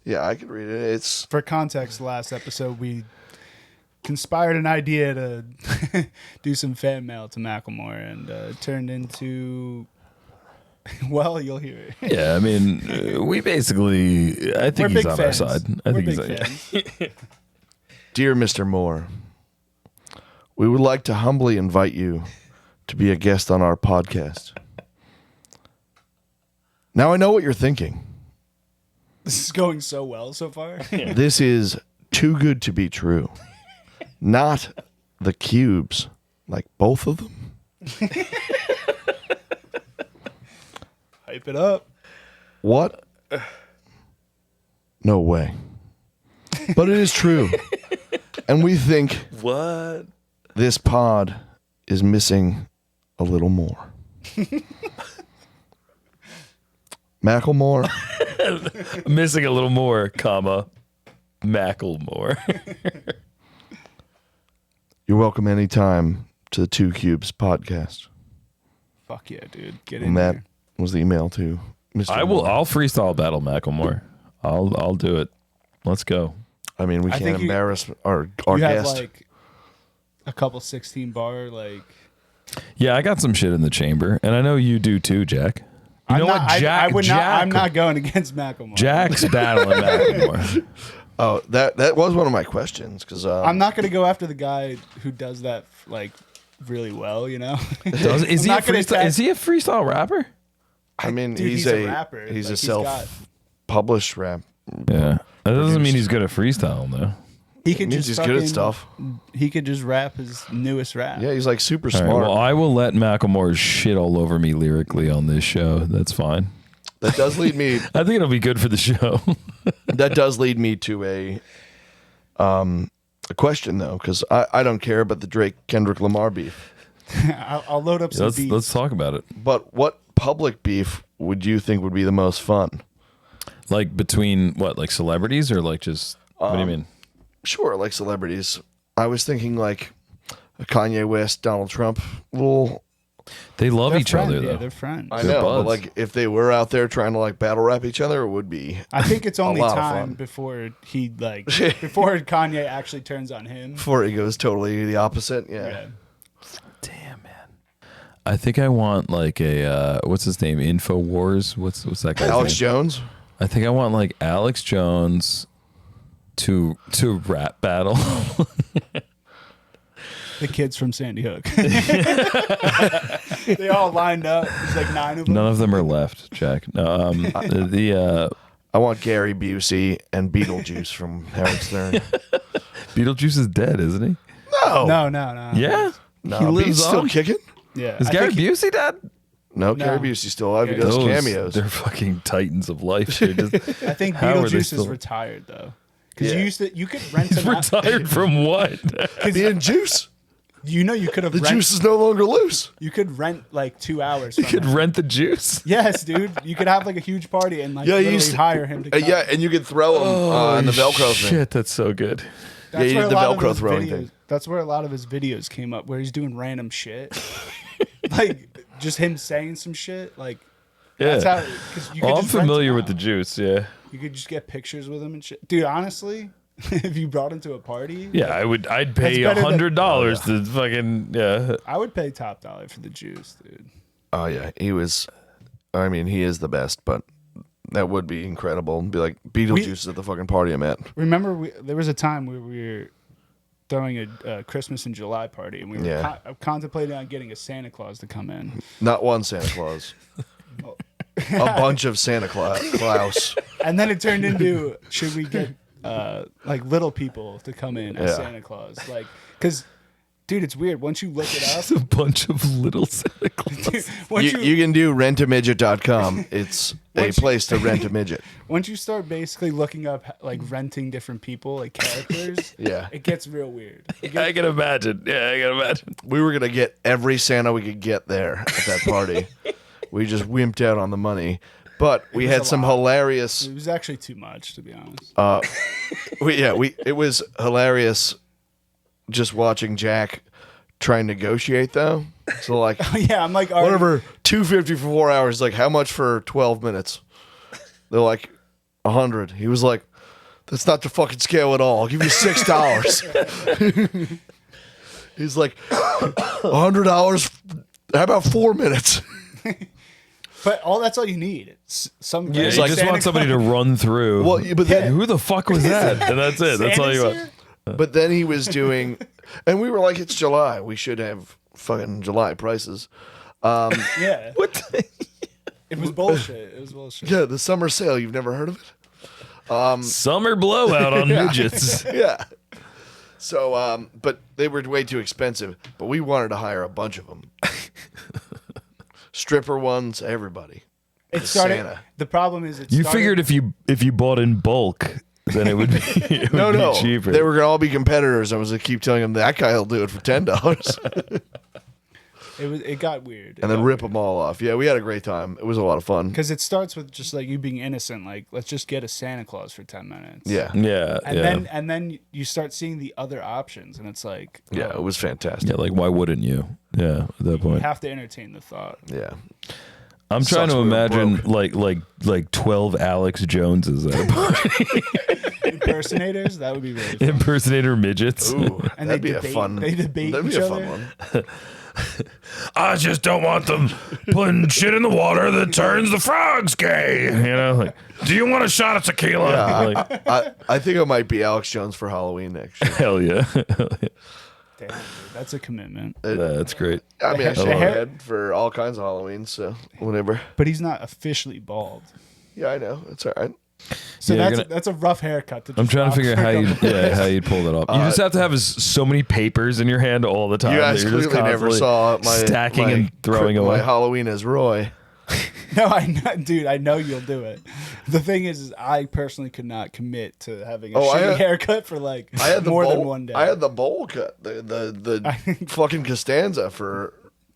Yeah, I can read it. It's For context, last episode we conspired an idea to do some fan mail to Macklemore, and it turned into. Well, you'll hear it. Yeah, I mean, we basically. I think We're he's big on fans. our side. I We're think big he's. fans. Dear Mr. Moore, we would like to humbly invite you to be a guest on our podcast. Now I know what you're thinking. This is going so well so far. This is too good to be true. Not the cubes, like both of them. Hype it up. What? No way. But it is true. And we think What? this pod is missing a little more. Macklemore, Missing a little more, comma, Macklemore. you're welcome anytime to the Two Cubes podcast. Fuck yeah, dude. Get in And that there. was the email to Mr. I will. Moore. I'll freestyle battle Macklemore. I'll do it. Let's go. I mean, we I can't think you- embarrass our You have guest. like a couple 16 bar like. Yeah, I got some shit in the chamber, and I know you do too, Jack. You know what, Jack? I would not. Jack, I'm not going against Macklemore. Jack's battling Macklemore. Oh, that was one of my questions because I'm not going to go after the guy who does that like really well. You know. Is he a not gonna freestyle? attack- Is he a freestyle rapper? I mean, Dude, he's, he's a rapper. He's Like, a he's got- self-published rap. Yeah, that doesn't mean he's good at freestyle though. He could Means just he's good at fucking- stuff. He could just rap his newest rap. Yeah, he's like super All right, smart. well, I will let Macklemore shit all over me lyrically on this show. That's fine. That does lead me. I think it'll be good for the show. That does lead me to a question though, because I don't care about the Drake Kendrick Lamar beef. I'll load up some beats. let's talk about it. But what public beef would you think would be the most fun? Like between what, like celebrities or like just what do you mean? Sure, like celebrities. I was thinking like a Kanye West, Donald Trump. Little, They love They're each friends, other yeah, though. they're friends. I They're know, but buds. like if they were out there trying to like battle rap each other, it would be. I think it's only lot of time fun. before he like before Kanye actually turns on him. Before he goes totally the opposite. Yeah. Yeah. Damn, man. I think I want like a what's his name? InfoWars. What's that guy's Alex name? Jones. I think I want like Alex Jones to rap battle. The kids from Sandy Hook. They all lined up. There's like 9 of them. None of them are left, Jack. No, I want Gary Busey and Beetlejuice from Howard Stern. Beetlejuice is dead, isn't he? No, No. Yeah. no, he lives Beat's still on? kicking. Yeah. Is I Gary think Busey dead? No, No. Gary Busey's still alive. He Those- does cameos. They're fucking titans of life. They're just, I think How are they Beetlejuice is still- retired though. Because Yeah. you could rent he's him out. retired from what? Being juice. You know you could have The rent, juice is no longer loose. you could rent like 2 hours You from could him. rent the juice. Yes, dude. You could have like a huge party and like Yeah, you literally used to- hire him to come. Yeah, and you could throw him in the Velcro thing. Shit, that's so good. That's you where did a the lot of Velcro his throwing videos- thing. That's where a lot of his videos came up, where he's doing random shit, like just him saying some shit. Like Yeah. that's how. Cause you could I'm just rent familiar him with out. the juice. Yeah. You could just get pictures with him and shit. Dude, honestly, if you brought him to a party, Yeah, I'd pay better than- $100 to fucking yeah. I would pay top dollar for the juice, dude. Oh yeah, he was. I mean, he is the best, but that would be incredible. Be like Beetlejuice is at the fucking party I'm at. Remember, there was a time where we were throwing a Christmas in July party, and we were Yeah. contemplating on getting a Santa Claus to come in. Not one Santa Claus. A bunch of Santa Claus. And then it turned into, should we get like little people to come in as Yeah. Santa Claus? Like, because Dude, it's weird. Once you look it up, It's a bunch of little Santa Claus. once You can do rentamidget.com. It's a Once you- place to rent a midget. once you start basically looking up like renting different people, like characters, Yeah. it gets real weird. I can imagine. Yeah, I can imagine. We were going to get every Santa we could get there at that party. We just wimped out on the money. But we was had a some lot. hilarious. It was actually too much, to be honest. It was hilarious just watching Jack try and negotiate, though. So, like, Yeah, I'm like, already- whatever, $250 for 4 hours. Like, how much for 12 minutes? They're like, 100. He was like, that's not the fucking scale at all. I'll give you $6. He's like, $100. How about 4 minutes? But that's all you need. It's some Yeah, you like just Santa want somebody to Claus- run through. Well, but then, Who the fuck was that? And that's it. That's all Santa's you want. here? but then he was doing, and we were like, it's July. We should have fucking July prices. Yeah, What? it was bullshit. It was bullshit. Yeah, the summer sale. You've never heard of it? Summer blowout on midgets. Yeah. So, but they were way too expensive. But we wanted to hire a bunch of them. Stripper ones, everybody. It started. Santa. The problem is, it You started- figured if you bought in bulk, then it would be, it would No. be cheaper. They were going to all be competitors. I was going to keep telling them that guy will do it for $10. It got weird. And then rip them all off. Yeah, we had a great time. It was a lot of fun. because it starts with just like you being innocent. Like, let's just get a Santa Claus for 10 minutes. Yeah. yeah, And then you start seeing the other options, and it's like, Yeah, it was fantastic. yeah. Like, why wouldn't you? Yeah, at that you point. have to entertain the thought. Yeah. I'm trying Sucks to we were imagine broke. like 12 Alex Joneses at a party. Impersonators, that would be really fun. Impersonator midgets. Ooh, And that'd they be debate- a fun. they debate that'd be each a other. fun one. I just don't want them putting shit in the water that turns the frogs gay. You know, like, do you want a shot of tequila? Yeah, Like, I think I might be Alex Jones for Halloween next year. hell yeah. Damn, dude, that's a commitment. That's great. I mean, I The shave hair- my head for all kinds of Halloween, so whatever. But he's not officially bald. Yeah, I know. It's all right. So Yeah, you're that's a rough haircut. To I'm just trying to rock figure out for how a you couple days. how you'd pull that off. You just have to have so many papers in your hand all the time. You guys that you're just clearly never constantly saw my stacking my, and throwing my away. Halloween as Roy. No, dude, I know you'll do it. The thing is I personally could not commit to having a Oh, I shitty had- haircut for like I had the more bowl, than one day. I had the bowl cut, the fucking Costanza for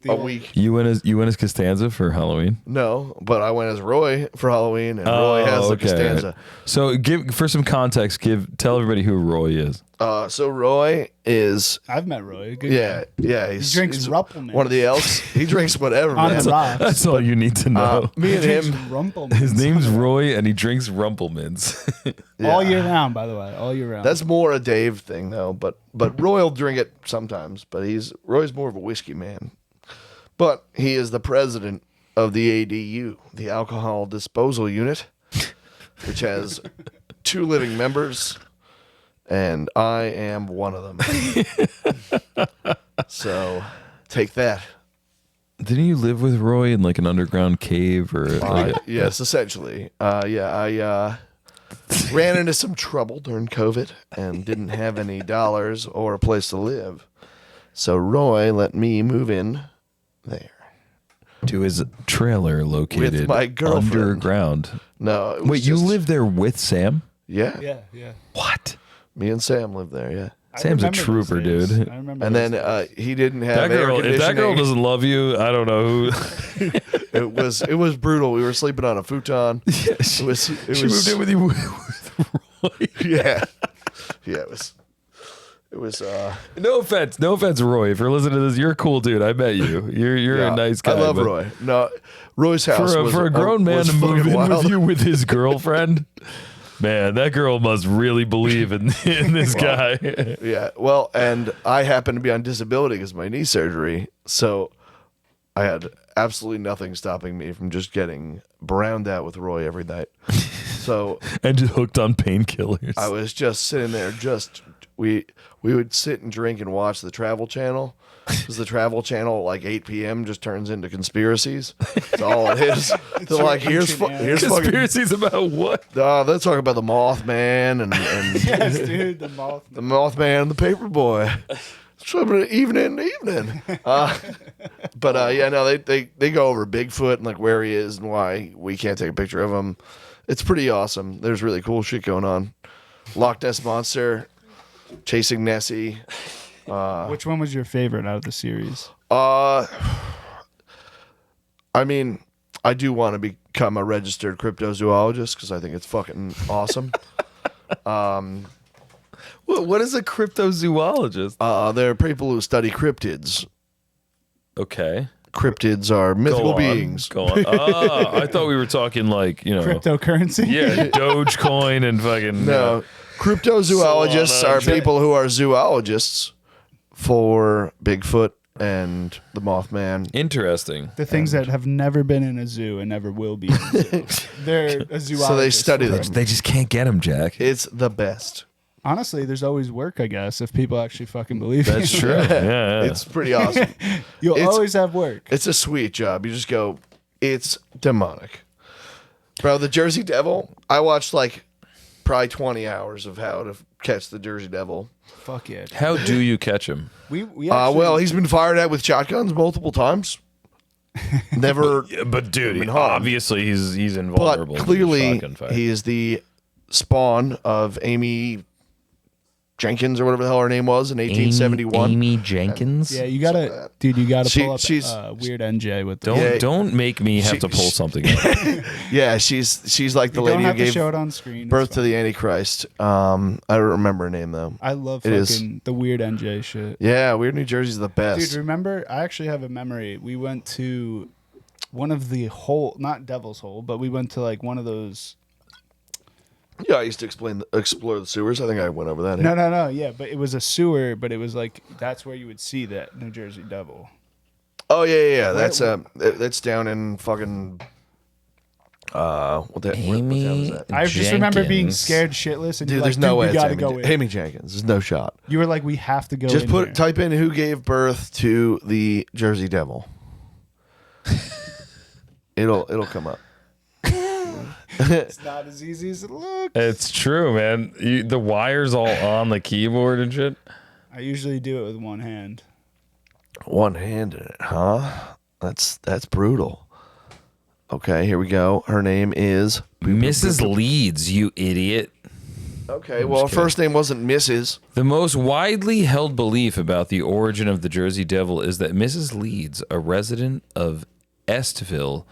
a week. You went as Costanza for Halloween. No, but I went as Roy for Halloween, and Roy has the Costanza. So for some context, tell everybody who Roy is. So Roy is I've met Roy. Good yeah, guy. yeah. He drinks he's Ruppelman. one of the elks. He drinks whatever, On man. the rocks. That's all you need to know. Me and He drinks him. Rumpelmans. His name's Roy, and he drinks Rumpelmans. all yeah. year round, by the way, all year round. That's more a Dave thing, though. But Roy will drink it sometimes. But Roy's more of a whiskey man. But he is the president of the ADU, the Alcohol Disposal Unit, which has 2 living members, and I am one of them. So take that. Didn't you live with Roy in like an underground cave or? Yes, essentially. I ran into some trouble during COVID and didn't have any dollars or a place to live. So Roy let me move in there. To his trailer located With my girlfriend. underground. No, it was Wait, you just- live there with Sam? Yeah, yeah. What? me and Sam lived there. Yeah, I Sam's a remember those trooper, days. dude. I remember. and those then days. he didn't have That air girl, if that girl conditioning. doesn't love you, I don't know who. It was brutal. We were sleeping on a futon. she moved in with you with Roy. Yeah, yeah. It was. No offense, Roy. If you're listening to this, you're a cool dude. I met you. You're yeah, a nice guy. I love but Roy. No, Roy's house For a grown man was to move fucking in wild. with you with his girlfriend, man, that girl must really believe in this guy. Yeah, well, and I happened to be on disability because of my knee surgery, so I had absolutely nothing stopping me from just getting browned out with Roy every night. So And just hooked on painkillers. I was just sitting there, we would sit and drink and watch the Travel Channel. Because the Travel Channel, like 8 p.m., just turns into conspiracies. That's all it is. They're like, here's fucking. Conspiracies about what? They're talking about the Mothman and yes, dude, the moth. the Mothman and the Paperboy. It's evening. Yeah, no, they go over Bigfoot and like where he is and why we can't take a picture of him. It's pretty awesome. There's really cool shit going on. Loch Ness Monster, chasing Nessie. Which one was your favorite out of the series? I mean, I do want to become a registered cryptozoologist because I think it's fucking awesome. What is a cryptozoologist? They're people who study cryptids. Okay. Cryptids are mythical beings. Go on. I thought we were talking like, Cryptocurrency? Yeah, Dogecoin and fucking. No, cryptozoologists Solana. are people who are zoologists for Bigfoot and the Mothman. Interesting. The things that have never been in a zoo and never will be in a zoo. They're a zoologist. So they study them. They just can't get him, Jack. It's the best. Honestly, there's always work, I guess, if people actually fucking believe That's it. true. Yeah. It's pretty awesome. You'll It's- always have work. It's a sweet job. You just go, it's demonic. Bro, the Jersey Devil, I watched like probably 20 hours of how to catch the Jersey Devil. Fuck it. How do you catch him? We actually, Well, he's been fired at with shotguns multiple times. Never, But dude, been harmed. obviously he's invulnerable. but to the clearly shotgun fire. he is the spawn of Amy Jenkins or whatever the hell her name was in 1871. Amy Jenkins. yeah, you gotta, dude, you gotta She- pull up she's- Weird NJ with the. Don't make me have She- to pull something up. Yeah, she's like the You lady don't who have to gave show it on screen. birth It's to fine. the Antichrist. I don't remember her name though. I love It is. fucking the Weird NJ shit. Yeah, Weird New Jersey's the best. Dude, remember? I actually have a memory. We went to one of the not Devil's Hole, but we went to like one of those. Yeah, I used to explore the sewers. I think I went over that. No. Yeah, but it was a sewer, but it was like that's where you would see that New Jersey Devil. Oh yeah. That's down in fucking. What town is that? I just remember being Jenkins. scared shitless, and Dude, you're there's like, no dude, way we it's gotta Amy, go in. Amy Jenkins. There's no shot. You were like, we have to go. Just in there. type in who gave birth to the Jersey Devil. It'll come up. It's not as easy as it looks. It's true, man. The wires all on the keyboard and shit. I usually do it with one hand. One-handed, huh? That's brutal. Okay, here we go. Her name is Mrs. Leeds, you idiot. Okay, well, her first name wasn't Mrs. The most widely held belief about the origin of the Jersey Devil is that Mrs. Leeds, a resident of Estville,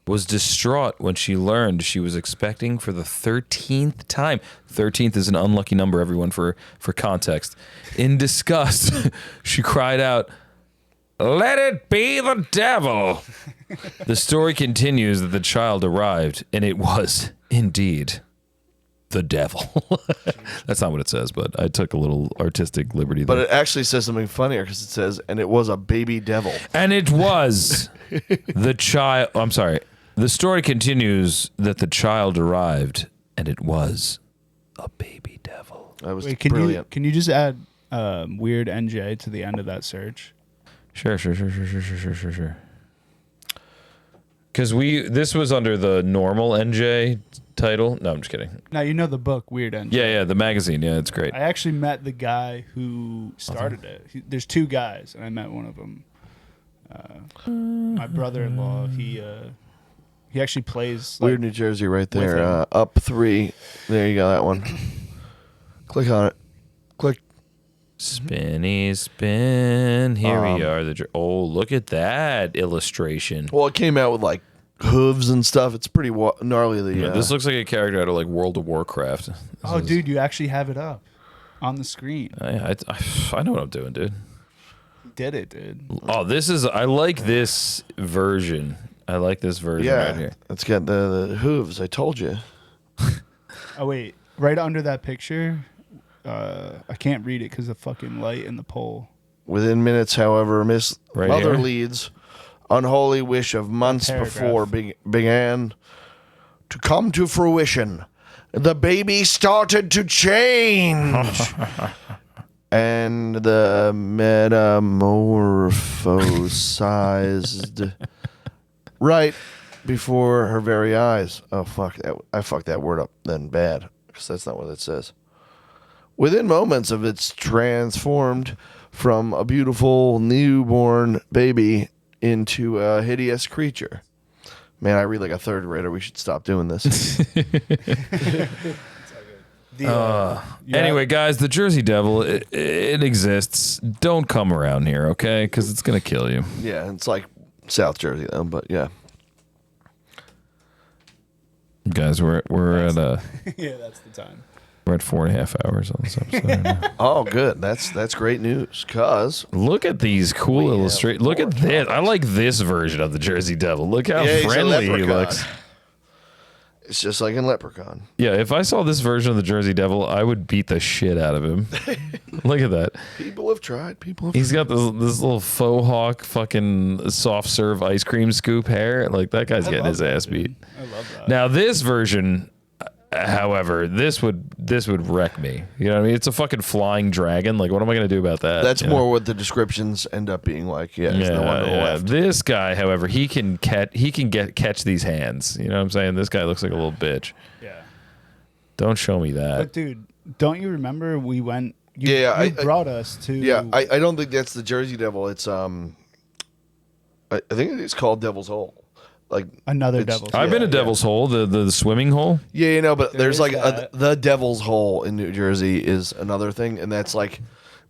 was distraught when she learned she was expecting for the 13th time. 13th is an unlucky number, everyone, for context. In disgust, she cried out, "Let it be the devil!" The story continues that the child arrived, and it was, indeed, the devil. That's not what it says, but I took a little artistic liberty there. But it actually says something funnier because it says, and it was a baby devil. And it was the child. I'm sorry. The story continues that the child arrived, and it was a baby devil. That was Wait, brilliant. can you just add Weird NJ to the end of that search? Sure. Because this was under the normal NJ title. No, I'm just kidding. Now you know the book Weird NJ. Yeah, the magazine. Yeah, it's great. I actually met the guy who started it. There's two guys, and I met one of them. My brother-in-law. He actually plays. Weird New Jersey right with there. him. Up 3. There you go, that one. Click on it. Click. Spinny spin. Here we are. Oh, look at that illustration. Well, it came out with like hooves and stuff. It's pretty gnarly. Yeah, this looks like a character out of like World of Warcraft. Oh, dude, you actually have it up on the screen. I know what I'm doing, dude. You did it, dude. Oh, I like this version. I like this version right Yeah, here. it's got the hooves. I told you. Oh wait, right under that picture. I can't read it because of the fucking light in the pole. Within minutes, however, Miss Right Mother here? Leeds' unholy wish of months paragraph. before began to come to fruition. The baby started to change. And the metamorphosized right before her very eyes. Oh, fuck. I fucked that word up then bad because that's not what it says. Within moments of its transformed from a beautiful newborn baby into a hideous creature. Man, I read like a third grader. We should stop doing this. Anyway, guys, the Jersey Devil, it exists. Don't come around here, okay? Because it's going to kill you. Yeah, it's like South Jersey, though, but yeah. Guys, we're at Yeah, that's the time. we're at 4.5 hours on this episode. Right now. Oh, good. That's great news, because... Look at these cool illustrations. Look at this. I like this version of the Jersey Devil. Look how he's a friendly he leprechaun. looks. It's just like in Leprechaun. Yeah, if I saw this version of the Jersey Devil, I would beat the shit out of him. Look at that. People have tried. He's got this little faux hawk fucking soft serve ice cream scoop hair. Like, that guy's getting his ass beat. I love that. Now, this version, however, this would wreck me. You know what I mean? It's a fucking flying dragon. Like, what am I going to do about that? That's you know? more what the descriptions end up being like. Yeah, there's no one to the left. This guy, however, he can catch these hands. You know what I'm saying? This guy looks like a little bitch. Yeah. Don't show me that. But dude, don't you remember we went? You I brought us to. Yeah, I don't think that's the Jersey Devil. It's I think it's called Devil's Hole. Like Another it's- Devil's I've been to Devil's Hole, the swimming hole. Yeah, you know, but there's is like that. the Devil's Hole in New Jersey is another thing, and that's like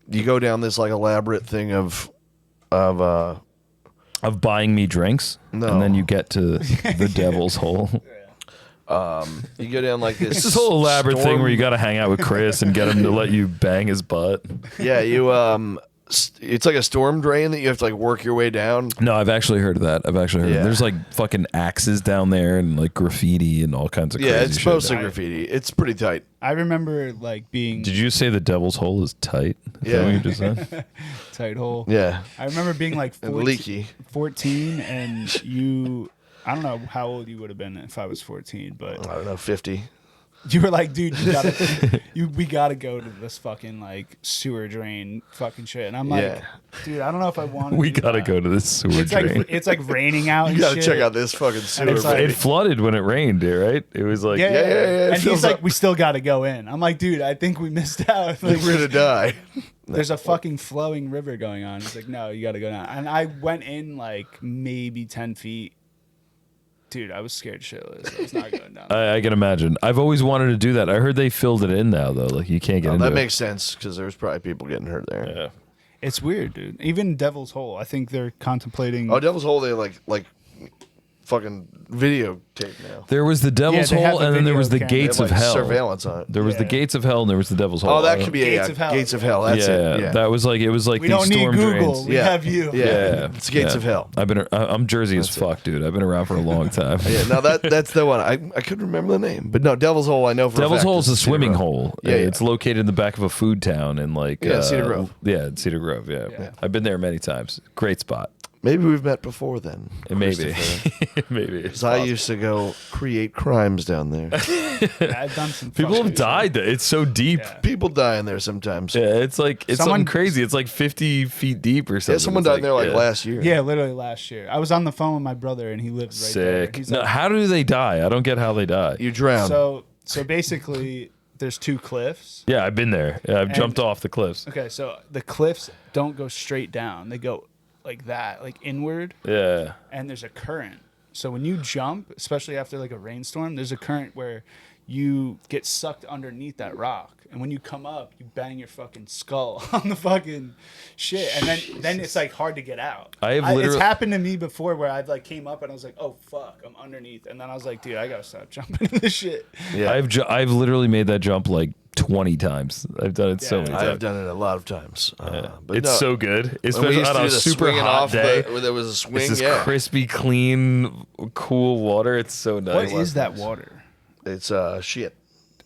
you go down this like elaborate thing of Of buying me drinks, No. and then you get to the Devil's Hole. you go down like this. It's this whole elaborate thing where you storm- got to hang out with Chris and get him to let you bang his butt. Yeah, you it's like a storm drain that you have to like work your way down. No, I've actually heard of that. Yeah. There's like fucking axes down there and like graffiti and all kinds of crazy Yeah, it's shit. mostly graffiti. It's pretty tight. I remember like being Did you say the Devil's Hole is tight? Is that Yeah. what you just said? tight hole. Yeah, I remember being like and 14, leaky. 14 and you. I don't know how old you would have been if I was 14, but I don't know, 50. you were like, dude, you gotta, we gotta go to this fucking like sewer drain fucking shit. And I'm like, Yeah. dude, I don't know if I want. We gotta go to this sewer It's drain. like it's like raining out. You and gotta shit. check out this fucking sewer. it's like- It flooded when it rained, right? It was like Yeah. it And fills he's like, up. we still gotta go in. I'm like, dude, I think we missed out. We're gonna die. There's a fucking flowing river going on. He's like, no, you gotta go down. And I went in like maybe 10 feet. Dude, I was scared shitless. I was not going down. I can imagine. I've always wanted to do that. I heard they filled it in now though. Like you can't get into That it. makes sense because there's probably people getting hurt there. Yeah. It's weird, dude. Even Devil's Hole, I think they're contemplating. Oh, Devil's Hole, they like fucking videotape now. There was the Devil's they have Hole, the and then there video was the camera. They have, Gates like, of Hell. surveillance on it. There was the Yeah. Gates of Hell, and there was the Devil's Hole. Oh, that could be Gates a of Hell. Gates of Hell. That's yeah, it. Yeah, that was like it was like we these don't need storm Google. drains. We Yeah. have you. Yeah, It's Gates yeah. of Hell. I'm Jersey as fuck, dude. I've been around for a long time. Yeah, no, that's the one. I couldn't remember the name, but no, Devil's Hole. I know for Devil's a fact Hole is a it's Cedar swimming Grove. hole. Yeah, yeah. It's located in the back of a food town in like Cedar Grove. Yeah, in Cedar Grove. Yeah. I've been there many times. Great spot. Maybe we've met before then. Maybe, Christopher. maybe. 'Cause I used to go create crimes down there. I've done some. People fucking have died there. It's so deep. Yeah. People die in there sometimes. Yeah, it's like it's Someone- something crazy. It's like 50 feet deep or something. Yeah, someone It's died there like yeah. last year. Yeah, literally last year. I was on the phone with my brother and he lives right there. Sick. He's No, like, how do they die? I don't get how they die. You drown. so basically, there's two cliffs. Yeah, I've been there. Yeah, I've jumped off the cliffs. Okay, so the cliffs don't go straight down; they go like that, like inward, Yeah. and there's a current. So when you jump, especially after like a rainstorm, there's a current where you get sucked underneath that rock, and when you come up, you bang your fucking skull on the fucking shit, and then it's like hard to get out. I have it's literally- happened to me before where I've like came up and I was like, oh fuck, I'm underneath, and then I was like, dude, I gotta stop jumping in this shit. yeah, I've literally made that jump like 20 times. I've done it so Yeah. many I've times. done it a lot of times. But It's no, so good, when we especially used on to a do the super swinging hot off day. where there was a swing. It's this Yeah, crispy, clean, cool water. It's so nice. What is that water? it's shit.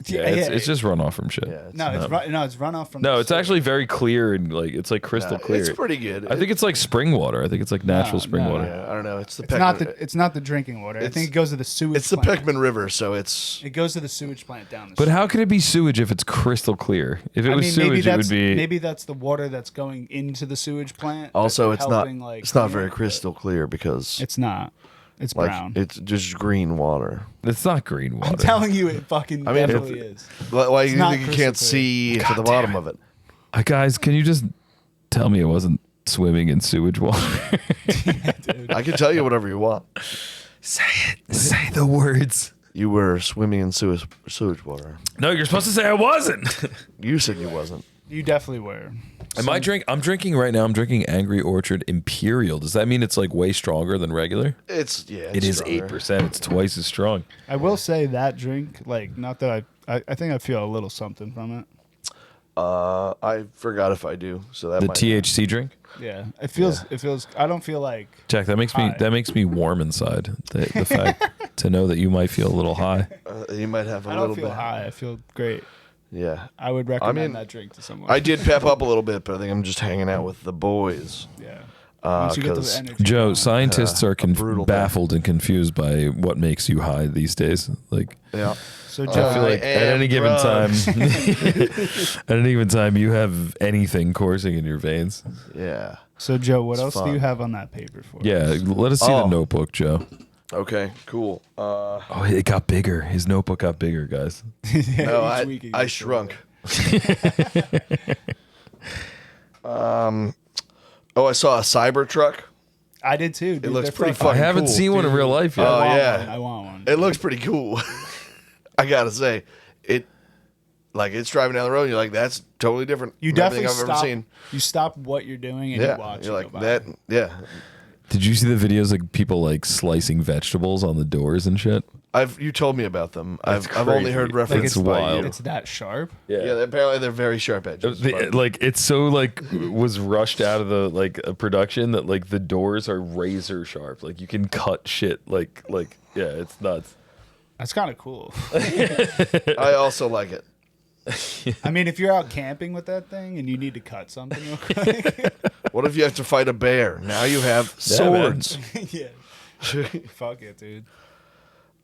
Yeah, it's just runoff from shit. Yeah, it's No, it's runoff from. No, the it's sewer. actually very clear and like it's like crystal clear. It's pretty good. I think it's like spring water. I think it's like natural spring no, water. Yeah, I don't know. It's the It's not Peckman- the it's not the drinking water. I It's- think it goes to the sewage. it's the plant. Peckman River, so it's It goes to the sewage plant down the. But street. how could it be sewage if it's crystal clear? If it I was mean, sewage, it would be. maybe that's the water that's going into the sewage plant. also that's it's not helping, like, it's not clean very it, but crystal clear because It's not. It's like brown. it's just green water. It's not green water. I'm telling you, it fucking I mean, definitely is. Why you not think you crystal can't clear. see to the bottom of it? Guys, can you just Tell me it wasn't swimming in sewage water. I can tell you whatever you want. Say it. Say the words. You were swimming in sewage water. No, you're supposed to say I wasn't. You said you wasn't. You definitely were. I'm drinking right now. I'm drinking Angry Orchard Imperial. Does that mean it's like way stronger than regular? It's It is 8%. It's twice as strong. I will say that drink, like, not that I think I feel a little something from it. I forgot if I do. So that The might THC drink. Yeah, it feels. I don't feel like. Jack, that makes me warm inside. The fact to know that you might feel a little high. You might have a I little don't feel bit. high. I feel great. Yeah. I would recommend that drink to someone. I did pep up a little bit, but I think I'm just hanging out with the boys. Yeah. Once you get the 'cause energy. Joe, going. scientists are brutal day. baffled and confused by what makes you high these days. Like, Yeah. So I Joe, feel like at any given time, at any given time, you have anything coursing in your veins. Yeah. what It's else do fun. you have on that paper for? Yeah, let us see the Oh. notebook, Joe. Okay. Cool. Oh, it got bigger. His notebook got bigger, guys. Yeah, No, each week it I gets shrunk. bigger. I saw a Cybertruck. I did too. Dude. It looks They're pretty fucking- I haven't cool, seen one in dude. real life yet. Oh, I want yeah. one. I want one. It looks pretty cool. I gotta say, it's driving down the road. And you're like, that's totally different. You from everything definitely I've stop. ever seen. You stop what you're doing and Yeah, you watch. you're it like go by. that. Yeah, Did you see the videos like people like slicing vegetables on the doors and shit? you told me about them. That's I've only crazy. heard Like, references it's by wild. you. It's that sharp. Yeah, apparently they're very sharp edges. but- Like it's so like was rushed out of the like a production that like the doors are razor sharp. Like you can cut shit like yeah, it's nuts. That's kind of cool. I also like it. I mean, if you're out camping with that thing and you need to cut something real quick, What if you have to fight a bear? Now you have Yeah, man. swords. yeah, fuck it, dude.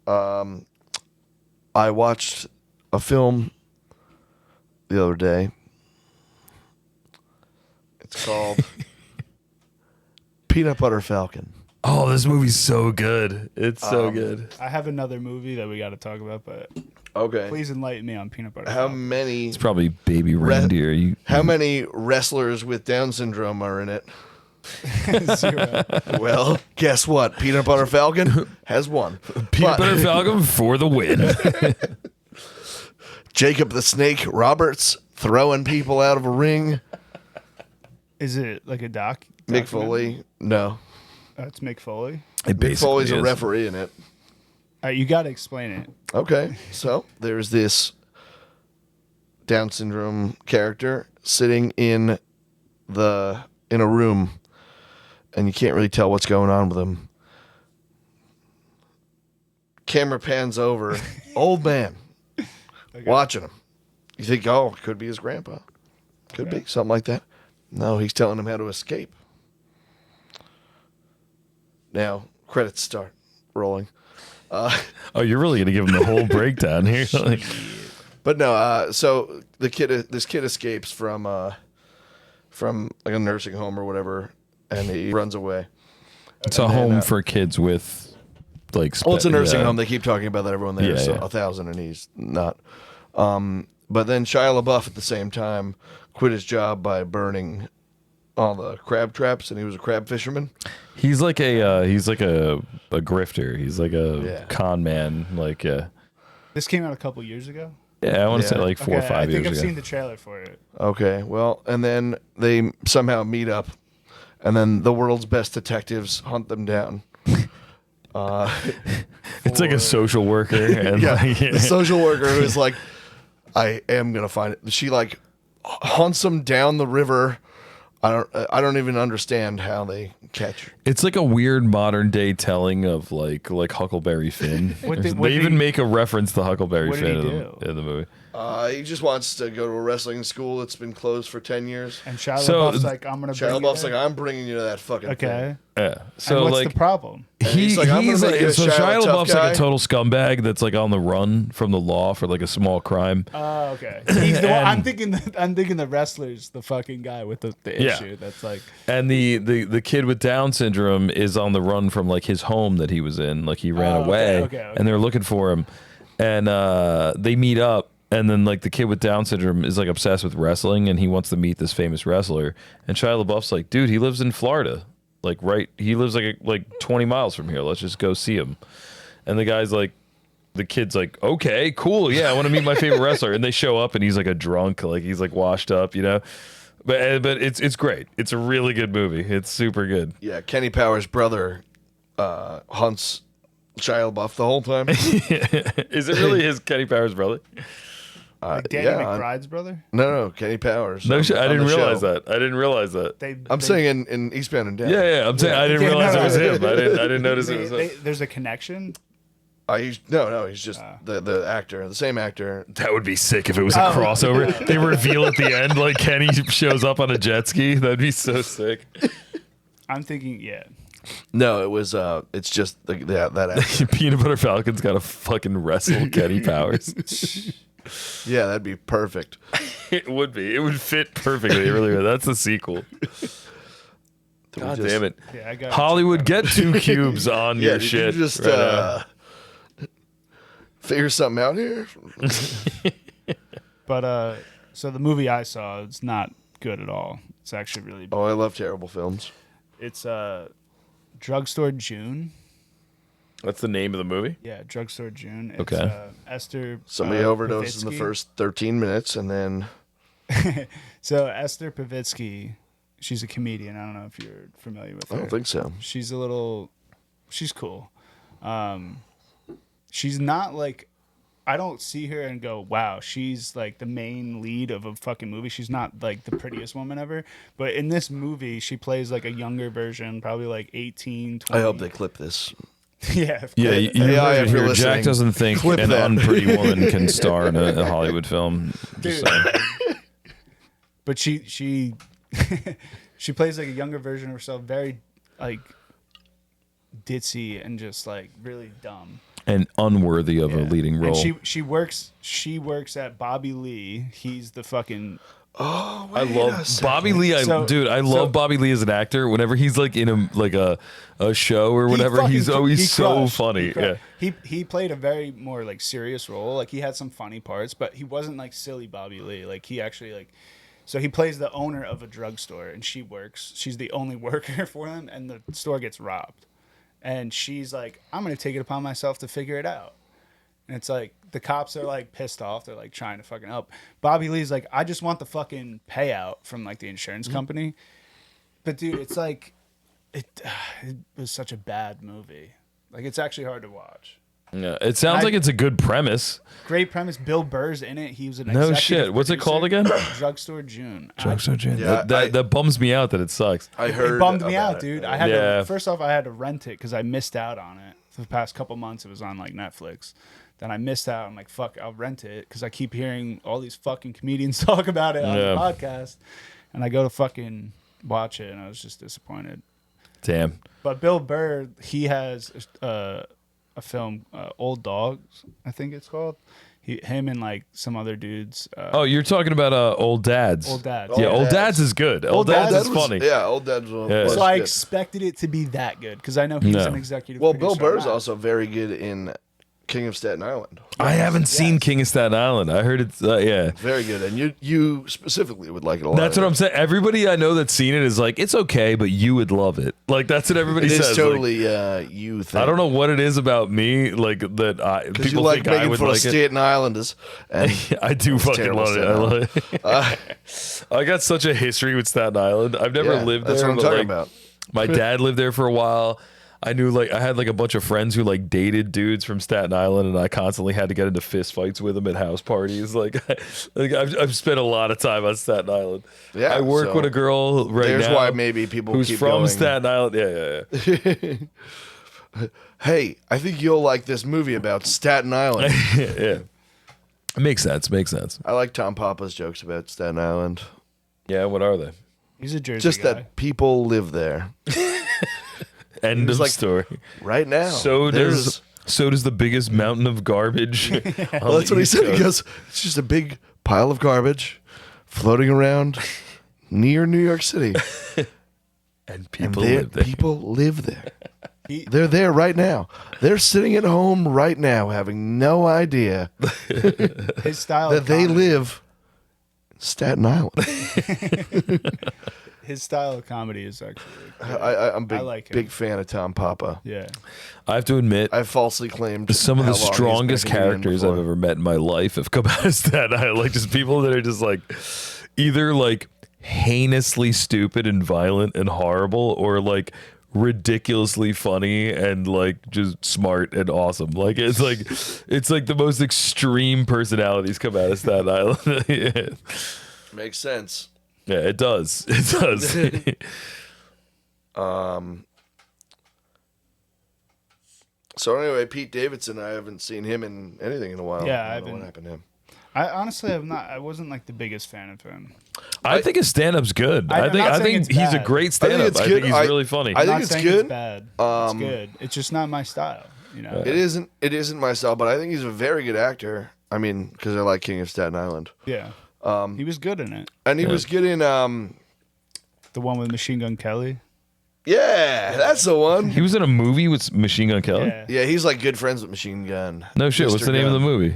I watched a film the other day. It's called Peanut Butter Falcon. Oh, this movie's so good. It's so good. I have another movie that we got to talk about, but Okay. please enlighten me on Peanut Butter. How Falcon. many It's probably Baby Reindeer. how many wrestlers with Down syndrome are in it? 0. Well, guess what? Peanut Butter Falcon has one. Peanut But Butter Falcon for the win. Jacob the Snake Roberts throwing people out of a ring. Is it like a doc? Mick documentary? Foley. No. It's Mick Foley. It Mick Foley's a is. referee in it. All right, you got to explain it. Okay. So there's this Down syndrome character sitting in a room, and you can't really tell what's going on with him. Camera pans over, old man, watching him. You think, oh, it could be his grandpa. Could be, something like that. No, he's telling him how to escape. Now, credits start rolling. Oh, you're really gonna give him the whole breakdown here. Like, But no, so this kid escapes from like a nursing home or whatever, and he runs away. it's a And then, home for kids with like. Well, it's a nursing yeah. home. They keep talking about that everyone there is Yeah, yeah. 1,000, and he's not. But then Shia LaBeouf at the same time quit his job by burning all the crab traps, and he was a crab fisherman. He's like a grifter. He's like a Yeah. con man. Like This came out a couple years ago. yeah, I want to Yeah. say like 4 or 5 I think years I've ago. seen the trailer for it. Okay, well, and then they somehow meet up, and then the world's best detectives hunt them down. It's like a social worker, and Yeah, like, the social worker who's like, I am gonna find it. She like hunts them down the river. I don't even understand how they catch her. it's like a weird modern day telling of like Huckleberry Finn. What they did- what did even he- make a reference to Huckleberry what did Finn he in the movie. He just wants to go to a wrestling school that's been closed for 10 years. And Shia So, LaBeouf's like, I'm gonna. Shia bring you LaBeouf's there. like, I'm bringing you to that fucking Okay. thing. Yeah. So And what's like the problem? he's like, I'm gonna make you a so Shia Shia LaBeouf LaBeouf's guy. like a total scumbag that's like on the run from the law for like a small crime. Oh, okay. He's the one, And- I'm thinking the wrestler's the fucking guy with the Yeah. issue. That's like. And the kid with Down syndrome is on the run from like his home that he was in. Like he ran Oh, okay, away, okay. and they're looking for him. And they meet up, And then like the kid with Down syndrome is like obsessed with wrestling, and he wants to meet this famous wrestler. And Shia LaBeouf's like, dude, he lives in Florida, like he lives like 20 miles from here. Let's just go see him. And the kid's like, okay, cool, yeah, I want to meet my favorite wrestler. And they show up, and he's like a drunk, like he's like washed up, you know. But it's great. It's a really good movie. It's super good. Yeah, Kenny Powers' brother hunts Shia LaBeouf the whole time. Is it really his Kenny Powers' brother? Like Danny McBride's brother? No, Kenny Powers. No shit. I didn't realize that. I'm saying in Eastbound and Down. Yeah. I'm saying I didn't realize it was him. I didn't notice it was him. There's a connection. He's just the actor, the same actor. That would be sick if it was a crossover. They reveal at the end like Kenny shows up on a jet ski. That'd be so sick. I'm thinking, yeah. No, it was. It's just that actor. Peanut Butter Falcon's got to fucking wrestle Kenny Powers. Yeah, that'd be perfect. It would be. It would fit perfectly. It really would. That's the sequel. God damn it. Yeah, I got Hollywood, get 2 cubes on your shit. You just figure something out here. But so the movie I saw, it's not good at all. It's actually really bad. Oh, I love terrible films. It's Drugstore June. That's the name of the movie? Yeah, Drugstore June. It's, Okay. Esther. Somebody overdoses in the Pavitsky. first 13 minutes, and then So Esther Pavitsky, she's a comedian. I don't know if you're familiar with her. I don't think so. She's cool. She's not like, I don't see her and go, wow, she's like the main lead of a fucking movie. She's not like the prettiest woman ever. But in this movie, she plays like a younger version, probably like 18, 20. I hope they clip this. Yeah. Yeah, AI, if you're Jack listening, doesn't think clip an that. unpretty woman can star in a Hollywood film. Just Dude. saying. But she she plays like a younger version of herself, very like ditzy and just like really dumb. And unworthy of a leading role. And she works at Bobby Lee. He's the fucking Oh, I love Bobby Lee. I love Bobby Lee as an actor. Whenever he's like in a show or whatever, he's always so funny. He played a very more like serious role. Like he had some funny parts, but he wasn't like silly Bobby Lee. Like he actually like, so he plays the owner of a drugstore, and she's the only worker for him, and the store gets robbed, and she's like, I'm gonna take it upon myself to figure it out. And it's like the cops are like pissed off. They're like trying to fucking help. Bobby Lee's like, I just want the fucking payout from like the insurance company. But dude, it's like it was such a bad movie. Like it's actually hard to watch. Yeah, it sounds like it's a good premise. Great premise. Bill Burr's in it. He was an No executive shit. What's it producer. called again? Drugstore June. Drugstore June. Yeah, That bums me out that it sucks. I heard It bummed me about out, it. dude. I had Yeah. first off, I had to rent it because I missed out on it for the past couple months. It was on like Netflix. Then I missed out. I'm like, fuck, I'll rent it because I keep hearing all these fucking comedians talk about it on the podcast, and I go to fucking watch it, and I was just disappointed. Damn. But Bill Burr, he has a film, Old Dogs, I think it's called. Him and like some other dudes. Oh, you're talking about Old Dads. Old Dads. Yeah, Old Old Dads. Dads is good. Old Dads is funny. Yeah, Old Dads was Yeah. So I good. expected it to be that good because I know he's No. an executive. Well, Bill producer on Burr's that. also very good in King of Staten Island. I haven't seen King of Staten Island. I heard it's yeah. Very good, and you specifically would like it a lot. That's what I'm saying. Everybody I know that's seen it is like, it's okay, but you would love it. Like that's what everybody It says. is Like, totally you thing. I don't know what it is about me, like that. Because you People like think I making would fun like of it. Staten Islanders, and I do fucking terrible love it. I Staten love it. I got such a history with Staten Island. I've never yeah, lived there. that's what I'm but, talking like, about. My dad lived there for a while. I knew I had like a bunch of friends who like dated dudes from Staten Island, and I constantly had to get into fist fights with them at house parties. Like I've spent a lot of time on Staten Island. Yeah, I work so with a girl right there's now. why maybe people who's keep from going. Staten Island. Yeah. Hey, I think you'll like this movie about Staten Island. Yeah. Makes sense. I like Tom Papa's jokes about Staten Island. Yeah. What are they? He's a Jersey Just guy. that people live there End was of like- story. right now. So There's- does the biggest mountain of garbage. Well, that's what he said. He goes, it's just a big pile of garbage floating around near New York City. And And people live there. people live there. They're there right now. They're sitting at home right now having no idea His style that of they comedy, live in Staten Island. his style of comedy is actually good. I'm I like him. big fan of Tom Papa. Yeah. I have to admit, I falsely claimed some of the how long he's been strongest a comedian characters I've before. ever met in my life have come out of Staten Island. Like just people that are just like either like heinously stupid and violent and horrible, or like ridiculously funny and like just smart and awesome. Like it's like the most extreme personalities come out of Staten Island. Yeah. Makes sense. Yeah, it does. It does. So anyway, Pete Davidson, I haven't seen him in anything in a while. Yeah, I I've don't know what been- happened to him. I honestly have not. I wasn't like the biggest fan of him. I think his stand-up's good. I'm not I saying think it's he's a bad. great stand-up. it's I good. think he's really funny. I think Not it's saying good. It's bad. It's good. It's just not my style. You know. It isn't my style, but I think he's a very good actor. I mean, because I like King of Staten Island, Yeah. He was good in it. and he was good in The one with Machine Gun Kelly. yeah, that's the one. He was in a movie with Machine Gun Kelly? Yeah. Yeah, he's like good friends with Machine Gun. No shit. What's Mr. the name of the Gun. movie?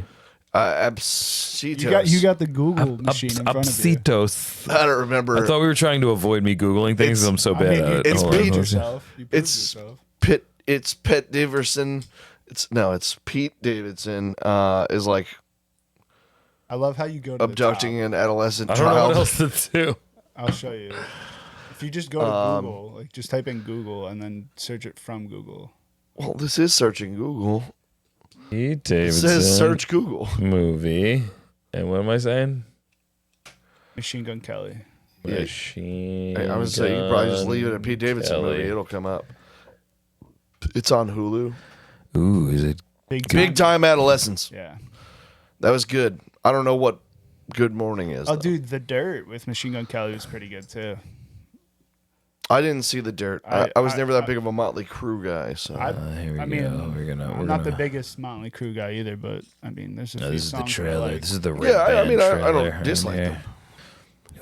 Absitos. You got the Google machine in front of you. Upsitos. I don't remember. I thought we were trying to avoid me Googling things. It's- I'm so I bad mean, at it. it's Hold on, Pete hold on. yourself. You proved It's yourself. It's Pete Davidson. It's Pete Davidson. Is like I love how you go to abducting the top. an adolescent I don't know child. what else to do. I'll show you. If you just go to Google, like just type in Google and then search it from Google. Well, this is searching Google. Pete It Davidson says search Google. movie. And what am I saying? Machine Gun Kelly. Yeah. Machine I would say you probably just leave it at Gun Pete Davidson Kelly. movie. It'll come up. It's on Hulu. Ooh, is it? Big time adolescence. Yeah. That was good. I don't know what Good Morning is. Oh, though. dude, The Dirt with Machine Gun Kelly was pretty good too. I didn't see The Dirt. I- I was I- never that I- big of a Motley Crue guy. So Here we I go. mean, We're I'm not the biggest Motley Crue guy either, but I mean, there's a few This is the songs that I trailer. like. This is the red yeah, I band mean, I trailer don't right dislike there. them.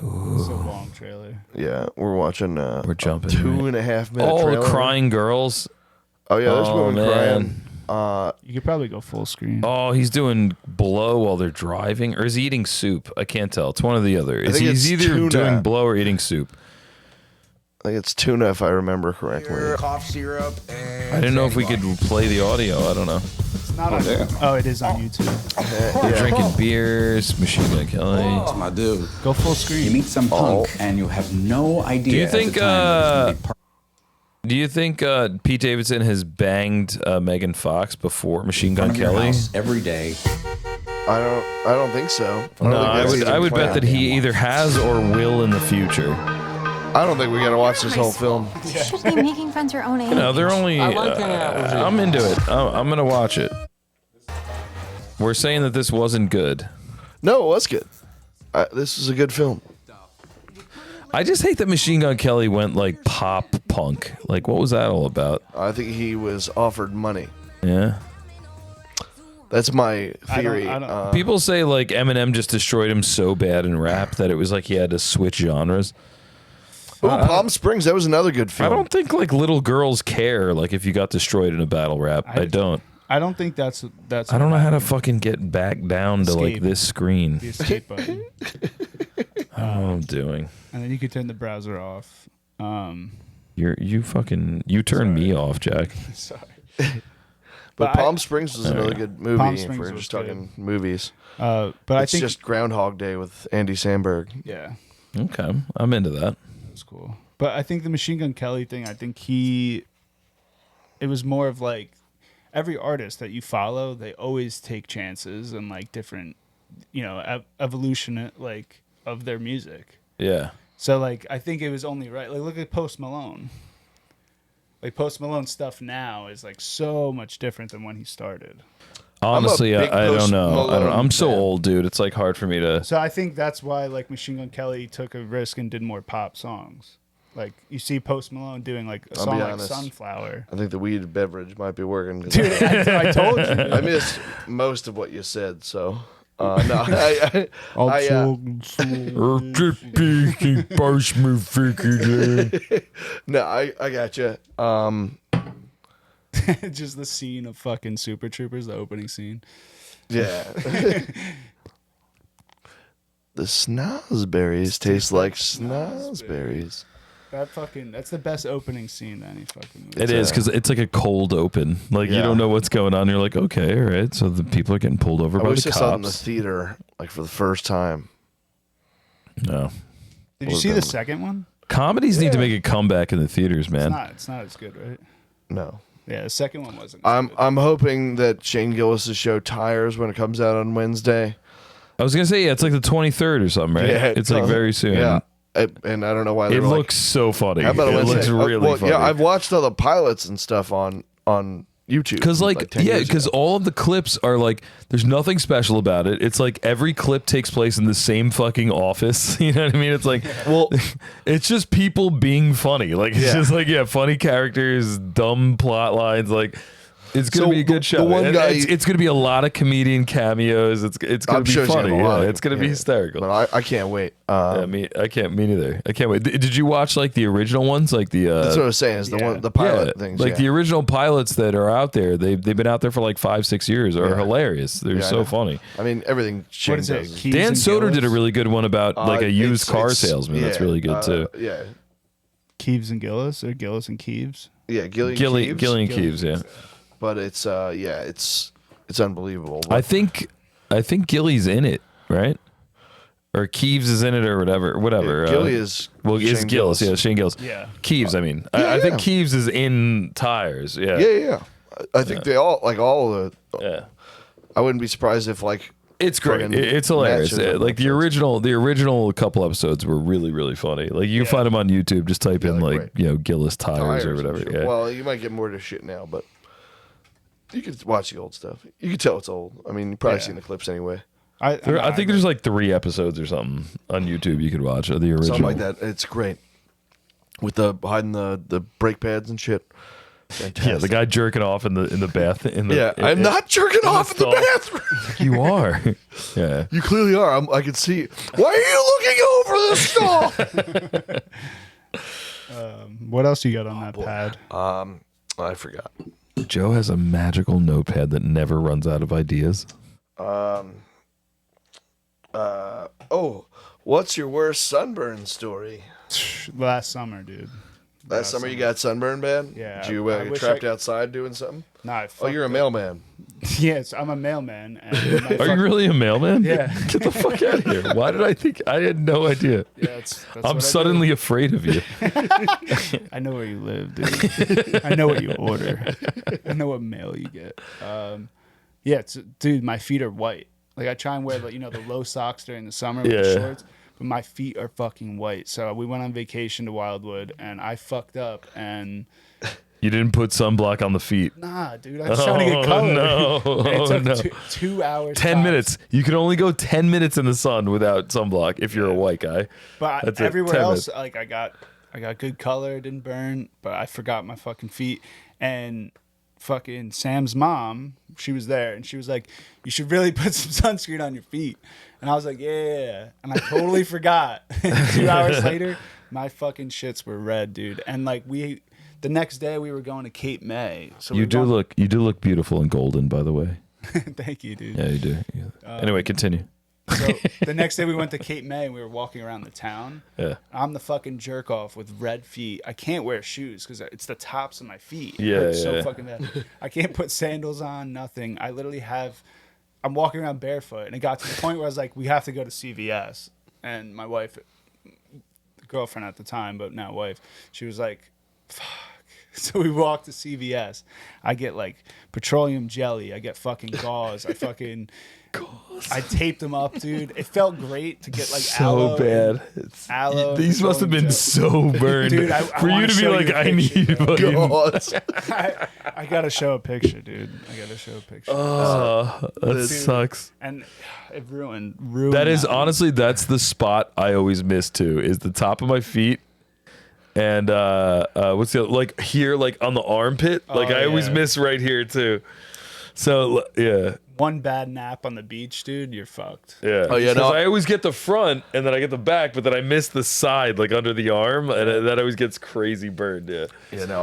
It's a long trailer. Yeah, we're watching. We're jumping. 2.5 minute Oh, trailer. crying girls. Oh yeah, there's Oh, women man. crying. You could probably go full screen. Oh, he's doing blow while they're driving, or is he eating soup? I can't tell. It's one or the other. think He's it's either tuna. doing blow or eating soup. I think it's tuna if I remember correctly. Cough syrup and I didn't know if we could play the audio. I don't know. It's not on. Oh, it is on YouTube. We're drinking beers. Machine Gun Kelly. That's my dude. Go full You screen. meet some punk and you have no idea. Do you at the think, time that it's gonna be Do you think Pete Davidson has banged Megan Fox before Machine Gun part of your Kelly? house every day. I don't think so. No, think I that's would. even I would bet planned. that he either has or will in the future. I don't think we gotta watch this whole film. You should be making friends your own age. No, they're only. I'm into it. I'm gonna watch it. We're saying that this wasn't good. No, it was good. This is a good film. I just hate that Machine Gun Kelly went like pop punk. Like, what was that all about? I think he was offered money. Yeah. That's my theory. I don't- People say like Eminem just destroyed him so bad in rap that it was like he had to switch genres. Palm Springs, that was another good I film. don't think like little girls care like if you got destroyed in a battle rap. I don't. I don't think that's. I don't know how to fucking get back down to like Escape. this screen. The escape button, I don't know what I'm doing. and then you could turn the browser off. You turned me off, Jack. Sorry. But But Palm Springs was another good movie. Palm If Springs we're was just talking good. movies, But I it's think just Groundhog Day with Andy Samberg. yeah, Okay, I'm into that. that's cool. But I think the Machine Gun Kelly thing. I think it was more of like every artist that you follow, they always take chances and like different, evolution like of their music. Yeah. So like I think it was only right. Like look at Post Malone. Like Post Malone's stuff now is like so much different than when he started. Honestly, big I don't Post know. Malone I'm so fan. old, dude. It's like hard for me to. So I think that's why like Machine Gun Kelly took a risk and did more pop songs. Like you see Post Malone doing like a I'll song be like honest. Sunflower. I think the weed beverage might be working. 'cause Dude, I told you. I missed most of what you said, so no. I no, I got you. Just the scene of fucking Super Troopers, the opening scene. Yeah. The snozberries taste like snozberries. That's the best opening scene to any fucking movie. It is because it's like a cold open. Like you Yeah. don't know what's going on. You're like, okay, all right. So the people are getting pulled over I by wish the I saw it in the cops. theater, like for the first time. No, Did you see the second one? comedies need to make a comeback in the theaters, man. It's not as good, right? No. Yeah, the second one wasn't. As good. I'm hoping that Shane Gillis' show Tires when it comes out on Wednesday. I was gonna say, yeah, it's like the 23rd or something, right? Yeah, It's like very soon. Yeah. And I don't know why It they're like, looks so funny. how about a It Wednesday? looks really funny. Yeah, I've watched all the pilots and stuff on YouTube. Because 10 years ago. all of the clips are like, there's nothing special about it. It's like every clip takes place in the same fucking office. You know what I mean? It's like, well, it's just people being funny. Like it's just like funny characters, dumb plot lines. Like it's gonna So be a good the show. one guy- it's gonna be a lot of comedian cameos. It's gonna I'm be sure it's gonna funny. have a lot Yeah, of- it's gonna be yeah. hysterical. But I can't wait. Yeah, me neither. I can't wait. Did you watch like the original ones? Like the That's what I was saying. Is the pilot things. like the original pilots that are out there. They've been out there for like 5-6 years. Are hilarious. They're Yeah, I so know. funny. I mean, everything Shane What is it? does. Keys Dan and Soder Gillis? did a really good one about like a used car salesman. That's really good too. Yeah. Keeves and Gillis, or Gillis and Keeves. Yeah, Gillian Keeves. Gillian Keeves, yeah. But it's it's unbelievable. I think Gilly's in it, right? Or Keeves is in it, or whatever. Gilly is is Shane Gillis. Yeah, Shane Gillis. Yeah. Keeves. I mean, Yeah, I think yeah. Keeves is in Tires. Yeah. Yeah. I think they all the. Yeah. I wouldn't be surprised if like It's great. fucking It's hilarious. matches on Like the episodes. original couple episodes were really, really funny. Like you can find them on YouTube. Just type in they're like great. Gillis tires or Tires, whatever. I'm sure. Yeah. Well, you might get more to shit now, but you could watch the old stuff. You could tell it's old. I mean, you've probably seen the clips anyway. I think there's like 3 episodes or something on YouTube you could watch of the original. Something like that. It's great. With the hiding the brake pads and shit. Fantastic. Yeah, the guy jerking off in the bath. I'm not jerking off in the stall. bathroom. You are. Yeah. You clearly are. I can see. Why are you looking over the stall? What else you got on that pad? I forgot. Joe has a magical notepad that never runs out of ideas. What's your worst sunburn story? Last summer, dude. Last summer you got sunburned bad? Yeah, Did you I get wish trapped I- outside doing something? Nah, Oh, you're a mailman. Yes, I'm a mailman. And my Are you really a mailman? Yeah. Get the fuck out of here. Why did I think? I had no idea. Yeah, that's what I I'm do. suddenly afraid of you. I know where you live, dude. I know what you order. I know what mail you get. Dude, my feet are white. Like I try and wear the low socks during the summer with the Yeah. shorts, but my feet are fucking white. So we went on vacation to Wildwood, and I fucked up. And You didn't put sunblock on the feet. nah, dude, I was trying to get color. no. And it took no. 2 hours. 10 tops. minutes. You can only go 10 minutes in the sun without sunblock if you're a white guy. But That's it, everywhere 10 else, minutes. like I got good color, didn't burn, but I forgot my fucking feet. And fucking Sam's mom, she was there, and she was like, "You should really put some sunscreen on your feet." And I was like, "Yeah," and I totally forgot. 2 hours later, my fucking shits were red, dude. And like the next day we were going to Cape May. So You do look beautiful and golden, by the way. Thank you, dude. Yeah, you do. Yeah. Anyway, continue. So the next day we went to Cape May and we were walking around the town. Yeah. I'm the fucking jerk off with red feet. I can't wear shoes because it's the tops of my feet. It Yeah, hurts yeah. so fucking bad. I can't put sandals on, nothing. I literally I'm walking around barefoot, and it got to the point where I was like, we have to go to CVS. And my wife, girlfriend at the time, but now wife, she was like, fuck. So we walked to CVS. I get like petroleum jelly. I get fucking gauze. I taped them up, dude. It felt great to get like aloe. So bad. Aloe. These must have been so burned. Dude, I for you wanna to be show like, you a I picture, need bro. fucking. I gotta show a picture, dude. I gotta show a picture. Oh, that sucks. And it ruined. That is one. honestly, that's the spot I always miss too. Is the top of my feet, and what's the other, like here, like on the armpit. Like I always yeah. miss right here too. So yeah, one bad nap on the beach, dude. You're fucked. yeah. Oh, yeah, no. 'Cause I always get the front, and then I get the back, but then I miss the side, like under the arm, and that always gets crazy burned. Yeah. You know,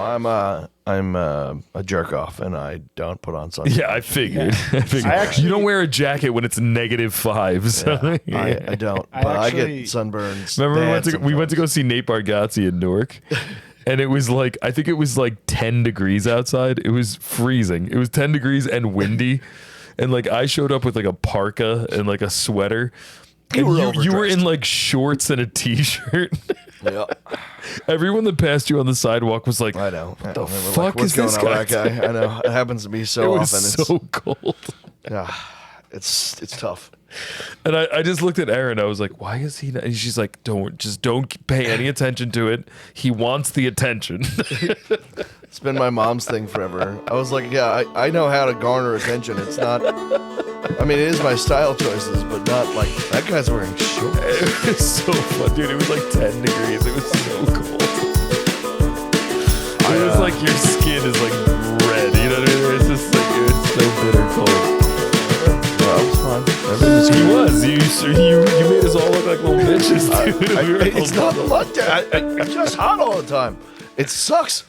I'm a jerk off, and I don't put on sunscreen. Yeah, I figured. I figured. I actually- you don't wear a jacket when it's -5. So. I don't. I But I actually- get sunburns. Remember bad we went to go sometimes. see Nate Bargatze in Newark, and it was like I think it was like 10 degrees outside. It was freezing. It was 10 degrees and windy, and like I showed up with like a parka and like a sweater. And were you were overdressed. in like shorts and a t-shirt. Yeah, Everyone that passed you on the sidewalk was like, I know. What the fuck What's is going this on guy with that guy? I know. It happens to me It so was often. so cold. It's tough. And I just looked at Erin. I was like, why is he not? And she's like, don't pay any attention to it. He wants the attention. It's been my mom's thing forever. I was like, yeah, I know how to garner attention. It's not. I mean, it is my style choices, but not like that guy's wearing shorts. It was so fun, dude. It was like 10 degrees. It was so cold. It was like your skin is like red. You know what I mean? It's just like it's so bitter cold. Well, it was fun. Everything was He good. was. You made us all look like little bitches, dude. We were It's all- not the lunch. It's just hot all the time. It sucks.